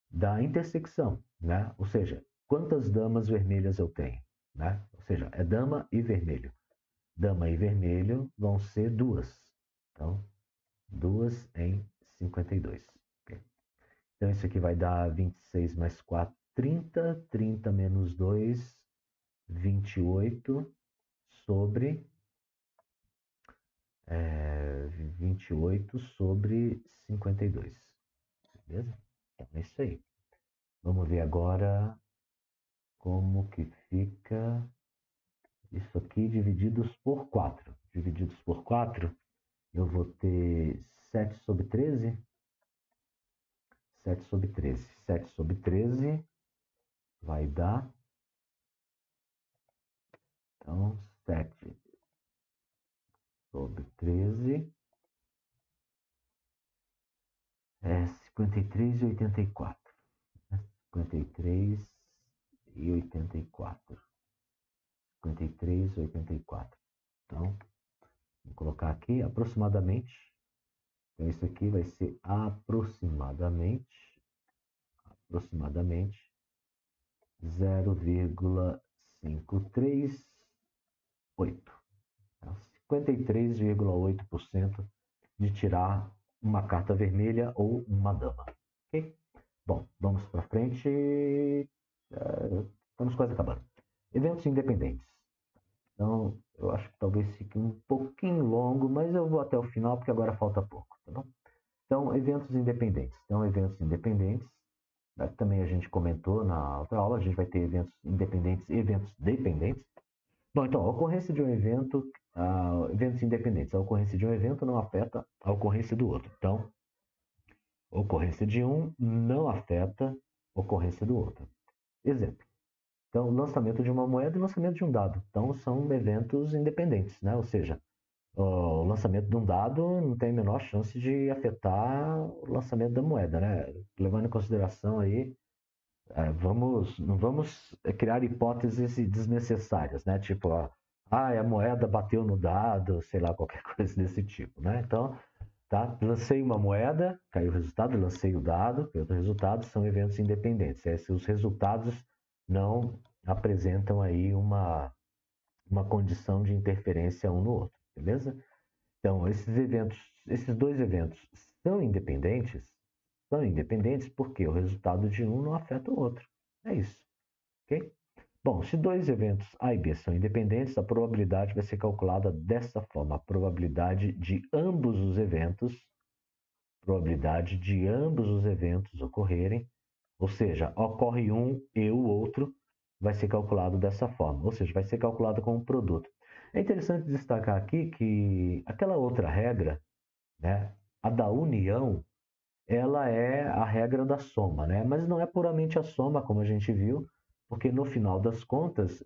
da intersecção, né? Ou seja, quantas damas vermelhas eu tenho? né? Ou seja, é dama e vermelho. Dama e vermelho vão ser duas. Então, 2 em 52. Okay? Então, isso aqui vai dar 26 mais 4, 30. 30 menos 2, 28 sobre 28 sobre 52. Beleza? Então, é isso aí. Vamos ver agora como que fica isso aqui divididos por 4. Divididos por 4, eu vou ter 7 sobre 13. 7 sobre 13. 7 sobre 13 vai dar, então, 7 sobre 13 é 53,84. 53,84. 53,84. Então, vou colocar aqui aproximadamente. Então, isso aqui vai ser aproximadamente 0,538. 53,8% de tirar uma carta vermelha ou uma dama. Ok? Bom, vamos para frente. Estamos quase acabando. Eventos independentes. Então, eu acho que talvez fique um pouquinho longo, mas eu vou até o final porque agora falta pouco, tá bom? Então, eventos independentes. Então, eventos independentes, né, também a gente comentou na outra aula, a gente vai ter eventos independentes e eventos dependentes. Bom, então, a ocorrência de um evento, eventos independentes. A ocorrência de um evento não afeta a ocorrência do outro. Então, a ocorrência de um não afeta a ocorrência do outro. Exemplo. Então, lançamento de uma moeda e lançamento de um dado. Então, são eventos independentes, né? Ou seja, o lançamento de um dado não tem a menor chance de afetar o lançamento da moeda, né? Levando em consideração aí, não vamos criar hipóteses desnecessárias, né? Tipo, a moeda bateu no dado, sei lá, qualquer coisa desse tipo, né? Então, tá? Lancei uma moeda, caiu o resultado, lancei o dado, caiu o resultado, são eventos independentes. Se os resultados não apresentam aí uma condição de interferência um no outro, beleza? Então, esses dois eventos são independentes porque o resultado de um não afeta o outro. É isso, ok? Bom, se dois eventos A e B são independentes, a probabilidade vai ser calculada dessa forma: a probabilidade de ambos os eventos ocorrerem, ou seja, ocorre um e o outro, vai ser calculado dessa forma, ou seja, vai ser calculado como produto. É interessante destacar aqui que aquela outra regra, né, a da união, ela é a regra da soma, né? Mas não é puramente a soma, como a gente viu, porque no final das contas,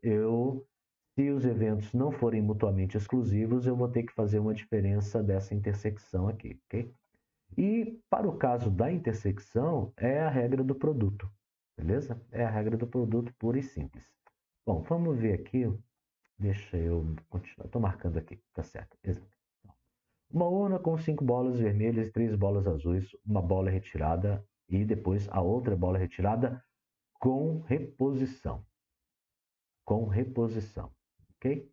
se os eventos não forem mutuamente exclusivos, eu vou ter que fazer uma diferença dessa intersecção aqui, ok? E para o caso da intersecção, é a regra do produto, beleza? É a regra do produto pura e simples. Bom, vamos ver aqui, deixa eu continuar, estou marcando aqui, tá certo. Uma urna com 5 bolas vermelhas e 3 bolas azuis, uma bola retirada e depois a outra bola retirada com reposição. Com reposição, ok?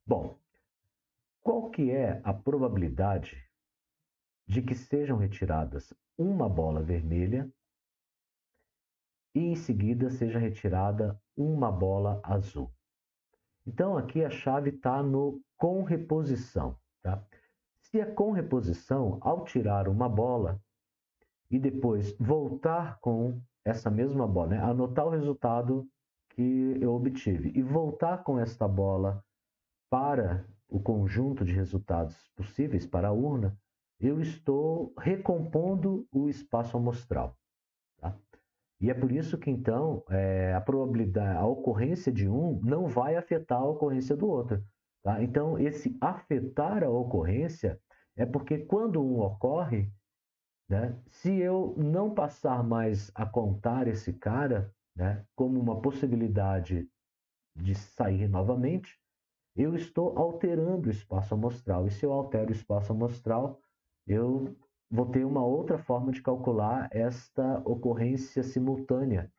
Bom, qual que é a probabilidade de que sejam retiradas uma bola vermelha e em seguida seja retirada uma bola azul? Então aqui a chave está no com reposição, tá? Se é com reposição, ao tirar uma bola, e depois voltar com essa mesma bola, né? Anotar o resultado que eu obtive e voltar com esta bola para o conjunto de resultados possíveis para a urna, eu estou recompondo o espaço amostral. Tá? E é por isso que então a probabilidade, a ocorrência de um não vai afetar a ocorrência do outro. Tá? Então esse afetar a ocorrência é porque quando um ocorre, né? Se eu não passar mais a contar esse cara, né, como uma possibilidade de sair novamente, eu estou alterando o espaço amostral. E se eu altero o espaço amostral, eu vou ter uma outra forma de calcular esta ocorrência simultânea,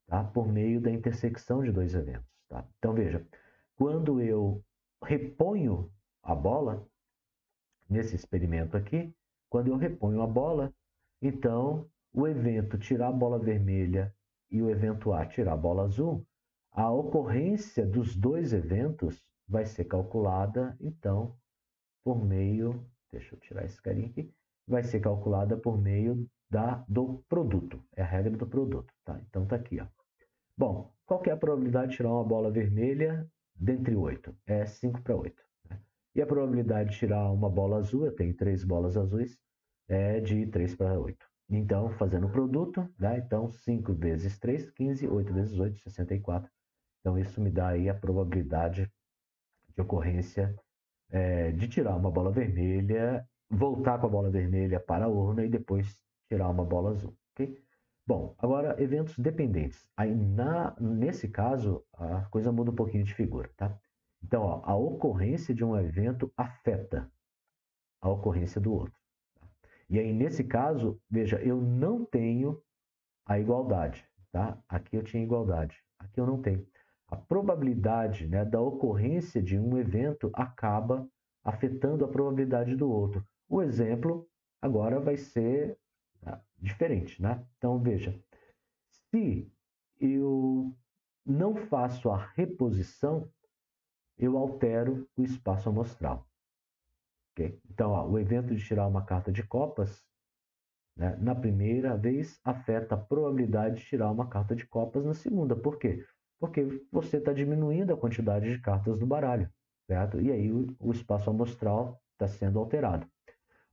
tá? Por meio da intersecção de dois eventos. Tá? Então, veja, quando eu reponho a bola, nesse experimento aqui, quando eu reponho a bola, então o evento tirar a bola vermelha e o evento A tirar a bola azul, a ocorrência dos dois eventos vai ser calculada, então, por meio, deixa eu tirar esse carinha aqui, vai ser calculada por meio do produto, é a regra do produto, tá? Então tá aqui, ó. Bom, qual que é a probabilidade de tirar uma bola vermelha dentre 8? É 5 para 8. Né? E a probabilidade de tirar uma bola azul, eu tenho 3 bolas azuis, é de 3 para 8. Então, fazendo o produto, né? Então 5 vezes 3, 15, 8 vezes 8, 64. Então, isso me dá aí a probabilidade de ocorrência de tirar uma bola vermelha, voltar com a bola vermelha para a urna e depois tirar uma bola azul. Ok? Bom, agora eventos dependentes. Aí nesse caso a coisa muda um pouquinho de figura, tá? Então, ó, a ocorrência de um evento afeta a ocorrência do outro. Tá? E aí nesse caso, veja, eu não tenho a igualdade, tá? Aqui eu tinha igualdade, aqui eu não tenho. A probabilidade, né, da ocorrência de um evento acaba afetando a probabilidade do outro. O exemplo agora vai ser diferente, né? Então veja, se eu não faço a reposição, eu altero o espaço amostral. Okay? Então, ó, o evento de tirar uma carta de copas, né, na primeira vez afeta a probabilidade de tirar uma carta de copas na segunda. Por quê? Porque você está diminuindo a quantidade de cartas do baralho, certo? E aí o espaço amostral está sendo alterado.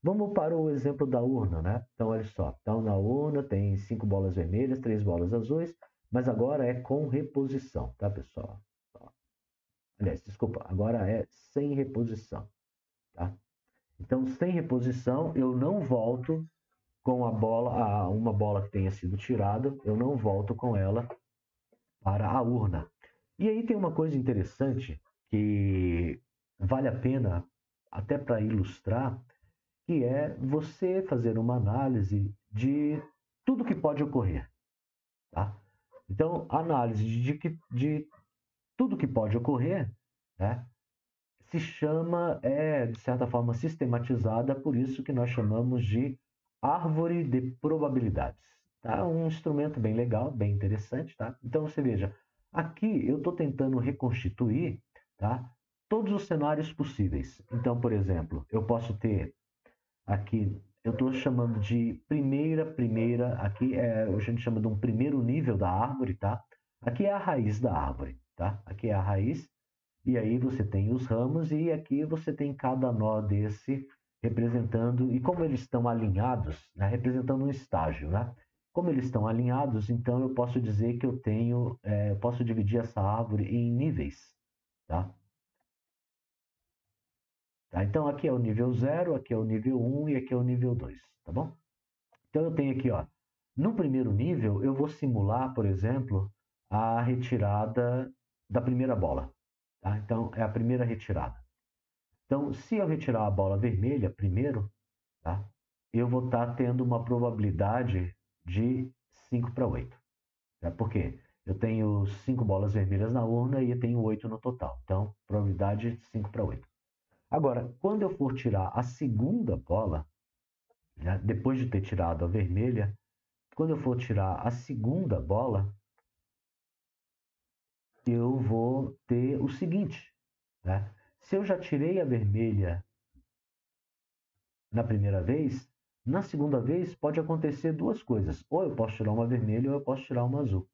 Vamos para o exemplo da urna, né? Então, olha só. Então, na urna tem 5 bolas vermelhas, 3 bolas azuis, mas agora é com reposição, tá, pessoal? Aliás, desculpa, agora é sem reposição, tá? Então, sem reposição, eu não volto com a bola, uma bola que tenha sido tirada, eu não volto com ela para a urna. E aí tem uma coisa interessante que vale a pena até para ilustrar, que é você fazer uma análise de tudo que pode ocorrer, tá? Então, análise de tudo que pode ocorrer, né, se chama, de certa forma, sistematizada, por isso que nós chamamos de árvore de probabilidades. Tá? Um instrumento bem legal, bem interessante. Tá? Então, você veja, aqui eu estou tentando reconstituir, tá, todos os cenários possíveis. Então, por exemplo, eu posso ter aqui, eu estou chamando de primeira, aqui a gente chama de um primeiro nível da árvore, tá? Aqui é a raiz da árvore, tá? Aqui é a raiz, e aí você tem os ramos, e aqui você tem cada nó desse representando, e como eles estão alinhados, né, representando um estágio, né? Como eles estão alinhados, então eu posso dizer que eu posso dividir essa árvore em níveis, tá? Tá? Então aqui é o nível 0, aqui é o nível 1 e aqui é o nível 2, tá bom? Então eu tenho aqui, ó, no primeiro nível eu vou simular, por exemplo, a retirada da primeira bola, tá? Então é a primeira retirada. Então, se eu retirar a bola vermelha primeiro, tá? Eu vou estar tendo uma probabilidade de 5 para 8. Tá? Por quê? Eu tenho 5 bolas vermelhas na urna e eu tenho 8 no total. Então, probabilidade de 5 para 8. Agora, quando eu for tirar a segunda bola, né, depois de ter tirado a vermelha, quando eu for tirar a segunda bola, eu vou ter o seguinte, né? Se eu já tirei a vermelha na primeira vez, na segunda vez pode acontecer duas coisas. Ou eu posso tirar uma vermelha ou eu posso tirar uma azul.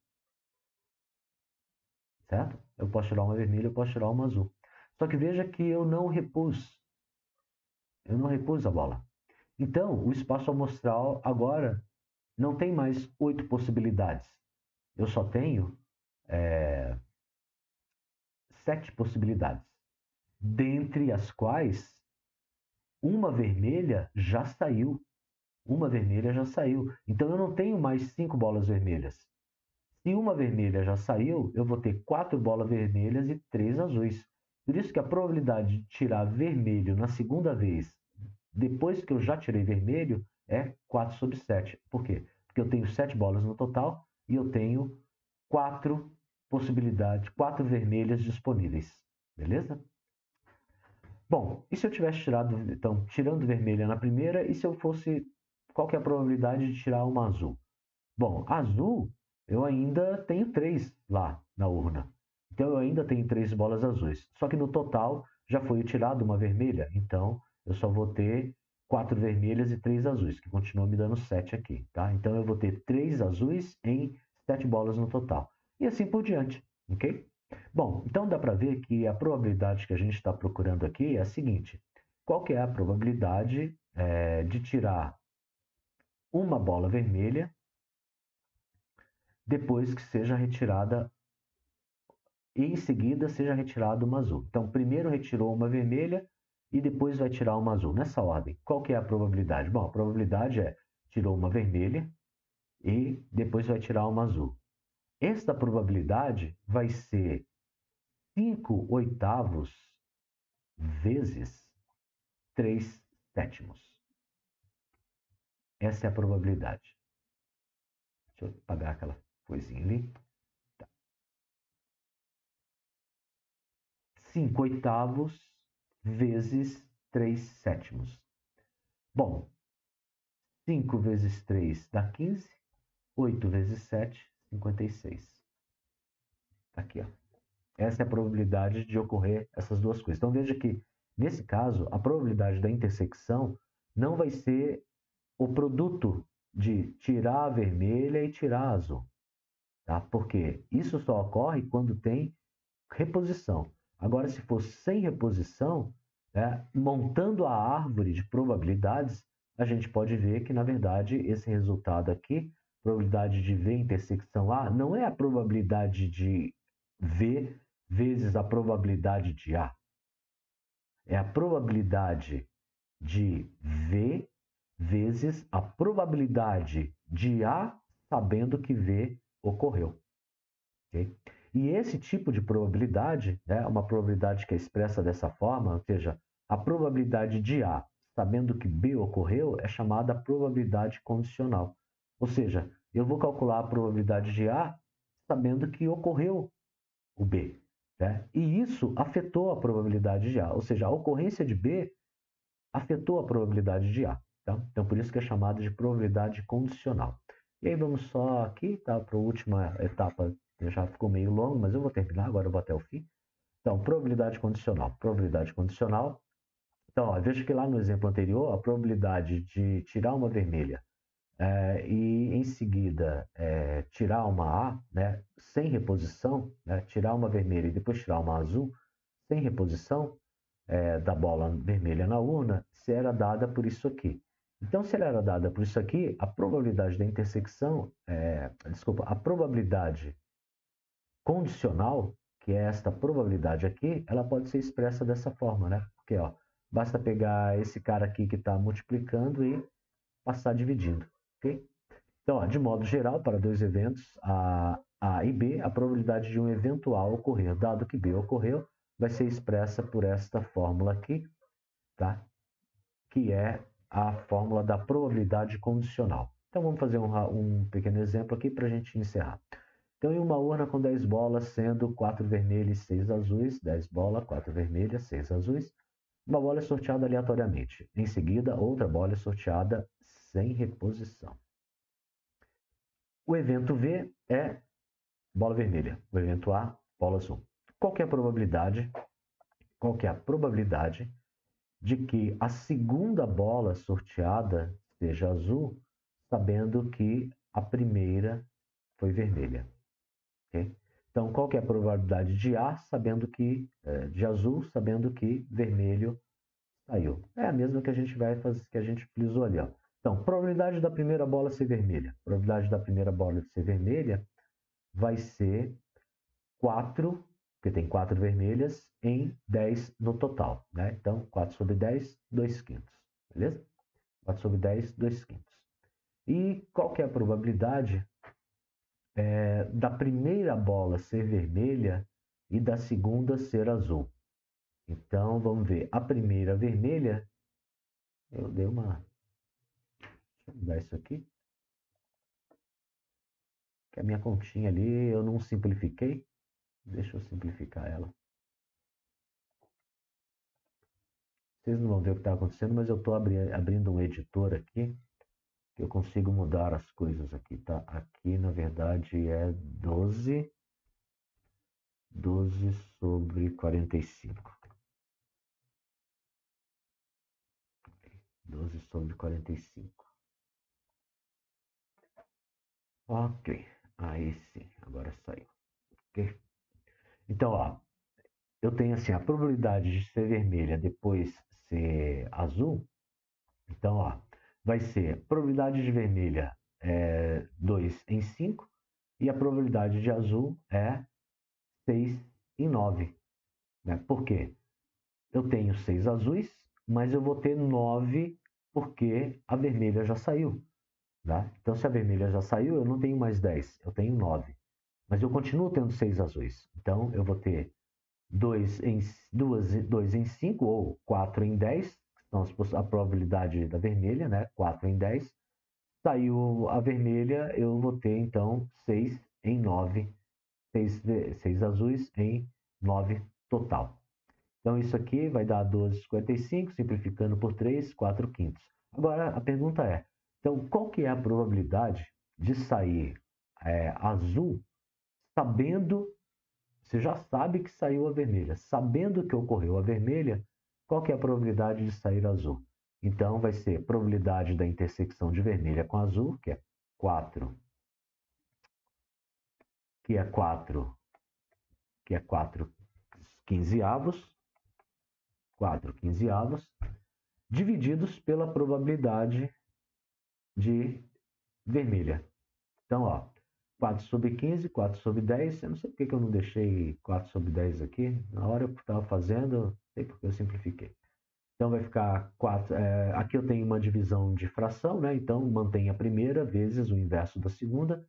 Certo? Eu posso tirar uma vermelha ou eu posso tirar uma azul. Só que veja que eu não repus. Eu não repus a bola. Então, o espaço amostral agora não tem mais 8 possibilidades. Eu só tenho 7 possibilidades. Dentre as quais, uma vermelha já saiu. Uma vermelha já saiu. Então, eu não tenho mais 5 bolas vermelhas. Se uma vermelha já saiu, eu vou ter 4 bolas vermelhas e 3 azuis. Por isso que a probabilidade de tirar vermelho na segunda vez, depois que eu já tirei vermelho, é 4 sobre 7. Por quê? Porque eu tenho 7 bolas no total e eu tenho 4 possibilidades, 4 vermelhas disponíveis, beleza? Bom, e se eu tivesse tirado, então, tirando vermelha na primeira, e se eu fosse, qual que é a probabilidade de tirar uma azul? Bom, azul, eu ainda tenho 3 lá na urna. Então, eu ainda tenho 3 bolas azuis. Só que no total, já foi tirado uma vermelha. Então, eu só vou ter 4 vermelhas e 3 azuis, que continua me dando 7 aqui, tá? Então, eu vou ter 3 azuis em 7 bolas no total. E assim por diante, ok? Bom, então dá para ver que a probabilidade que a gente está procurando aqui é a seguinte. Qual que é a probabilidade de tirar uma bola vermelha depois que seja retirada e em seguida seja retirada uma azul? Então, primeiro retirou uma vermelha e depois vai tirar uma azul. Nessa ordem, qual que é a probabilidade? Bom, a probabilidade é tirou uma vermelha e depois vai tirar uma azul. Esta probabilidade vai ser 5 oitavos vezes 3 sétimos. Essa é a probabilidade. Deixa eu apagar aquela coisinha ali. 5 oitavos vezes 3 sétimos. Bom, 5 vezes 3 dá 15. 8 vezes 7, 56. Tá aqui, ó. Essa é a probabilidade de ocorrer essas duas coisas. Então veja que, nesse caso, a probabilidade da intersecção não vai ser o produto de tirar a vermelha e tirar a azul. Tá? Porque isso só ocorre quando tem reposição. Agora, se for sem reposição, montando a árvore de probabilidades, a gente pode ver que, na verdade, esse resultado aqui, probabilidade de V intersecção A, não é a probabilidade de V vezes a probabilidade de A. É a probabilidade de V vezes a probabilidade de A sabendo que V ocorreu. Okay? E esse tipo de probabilidade, uma probabilidade que é expressa dessa forma, ou seja, a probabilidade de A sabendo que B ocorreu é chamada probabilidade condicional. Ou seja, eu vou calcular a probabilidade de A sabendo que ocorreu o B. Né? E isso afetou a probabilidade de A. Ou seja, a ocorrência de B afetou a probabilidade de A. Tá? Então, por isso que é chamada de probabilidade condicional. E aí vamos só aqui, tá? Para a última etapa, já ficou meio longo, mas eu vou terminar, agora eu vou até o fim. Então, probabilidade condicional. Probabilidade condicional. Então, ó, veja que lá no exemplo anterior, a probabilidade de tirar uma vermelha e em seguida tirar uma A, né, sem reposição, né, tirar uma vermelha e depois tirar uma azul, sem reposição, da bola vermelha na urna, se era dada por isso aqui. Então, se ela era dada por isso aqui, a probabilidade da intersecção, a probabilidade condicional, que é esta probabilidade aqui, ela pode ser expressa dessa forma, né? Porque, ó, basta pegar esse cara aqui que está multiplicando e passar dividindo, ok? Então, ó, de modo geral, para dois eventos, A e B, a probabilidade de um evento A ocorrer, dado que B ocorreu, vai ser expressa por esta fórmula aqui, tá? Que é a fórmula da probabilidade condicional. Então, vamos fazer um pequeno exemplo aqui para a gente encerrar. Então, em uma urna com 10 bolas, sendo 4 vermelhas e 6 azuis, 10 bolas, 4 vermelhas, 6 azuis, uma bola é sorteada aleatoriamente. Em seguida, outra bola é sorteada sem reposição. O evento V é bola vermelha. O evento A, bola azul. Qual que é a probabilidade? Qual que é a probabilidade de que a segunda bola sorteada seja azul, sabendo que a primeira foi vermelha? Okay? Então, qual que é a probabilidade de A, sabendo que de azul, sabendo que vermelho saiu? É a mesma que a gente vai fazer, que a gente utilizou ali, ó. Então, probabilidade da primeira bola ser vermelha. Probabilidade da primeira bola ser vermelha vai ser 4, porque tem 4 vermelhas, em 10 no total. Né? Então, 4 sobre 10, 2 quintos. Beleza? 4 sobre 10, 2 quintos. E qual que é a probabilidade da primeira bola ser vermelha e da segunda ser azul? Então, vamos ver. A primeira vermelha, eu dei uma... Deixa eu mudar isso aqui. que a minha continha ali eu não simplifiquei. Deixa eu simplificar ela. Vocês não vão ver o que está acontecendo, mas eu estou abrindo um editor aqui, que eu consigo mudar as coisas aqui, tá? Aqui, na verdade, é 12 sobre 45. 12 sobre 45. Ok, aí sim, agora saiu. Ok? Então, ó, eu tenho assim, a probabilidade de ser vermelha depois ser azul. Então, ó, vai ser probabilidade de vermelha 2 em 5 e a probabilidade de azul é 6 em 9. Né? Por quê? Eu tenho 6 azuis, mas eu vou ter 9 porque a vermelha já saiu. Tá? Então, se a vermelha já saiu, eu não tenho mais 10, eu tenho 9. Mas eu continuo tendo 6 azuis. Então, eu vou ter 2 em 5 ou 4 em 10, são a probabilidade da vermelha, né? 4 em 10. Saiu a vermelha, eu vou ter então 6 em 9, 6 azuis em 9 total. Então isso aqui vai dar 12,55, simplificando por 3, 4 quintos. Agora a pergunta é, então qual que é a probabilidade de sair azul sabendo, você já sabe que saiu a vermelha, sabendo que ocorreu a vermelha, qual que é a probabilidade de sair azul? Então vai ser probabilidade da intersecção de vermelha com azul, que é 4, que é 4, que é 4 quinzeavos, 4 quinzeavos, divididos pela probabilidade de vermelha. Então, ó, 4 sobre 15, 4 sobre 10. Eu não sei porque que eu não deixei 4 sobre 10 aqui. Na hora eu estava fazendo, não sei porque eu simplifiquei. Então vai ficar 4. Aqui eu tenho uma divisão de fração, né? Então mantém a primeira vezes o inverso da segunda.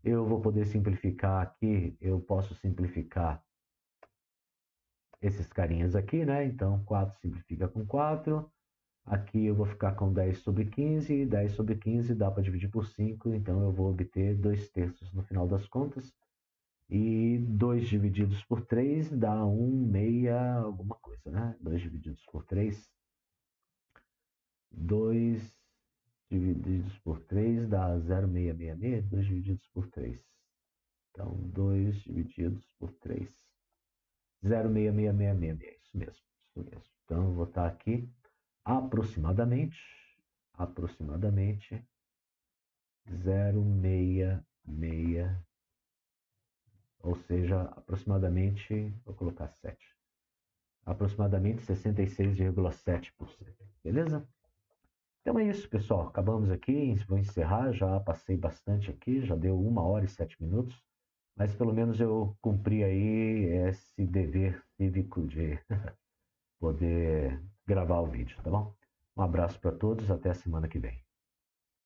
Eu vou poder simplificar aqui, eu posso simplificar esses carinhas aqui, né? Então 4 simplifica com 4. Aqui eu vou ficar com 10 sobre 15, 10 sobre 15 dá para dividir por 5, então eu vou obter 2 terços no final das contas. E 2 divididos por 3 dá 1 meia alguma coisa, né? 2 divididos por 3, 2 divididos por 3 dá 0,666, 2 divididos por 3. Então, 2 divididos por 3, 0,6666, é isso mesmo, isso mesmo. Então, eu vou botar aqui aproximadamente 0,66, ou seja, aproximadamente, vou colocar 7, aproximadamente 66,7%. Beleza? Então é isso, pessoal. Acabamos aqui, vou encerrar, já passei bastante aqui, já deu 1 hora e 7 minutos, mas pelo menos eu cumpri aí esse dever cívico de poder gravar o vídeo, tá bom? Um abraço para todos, até a semana que vem.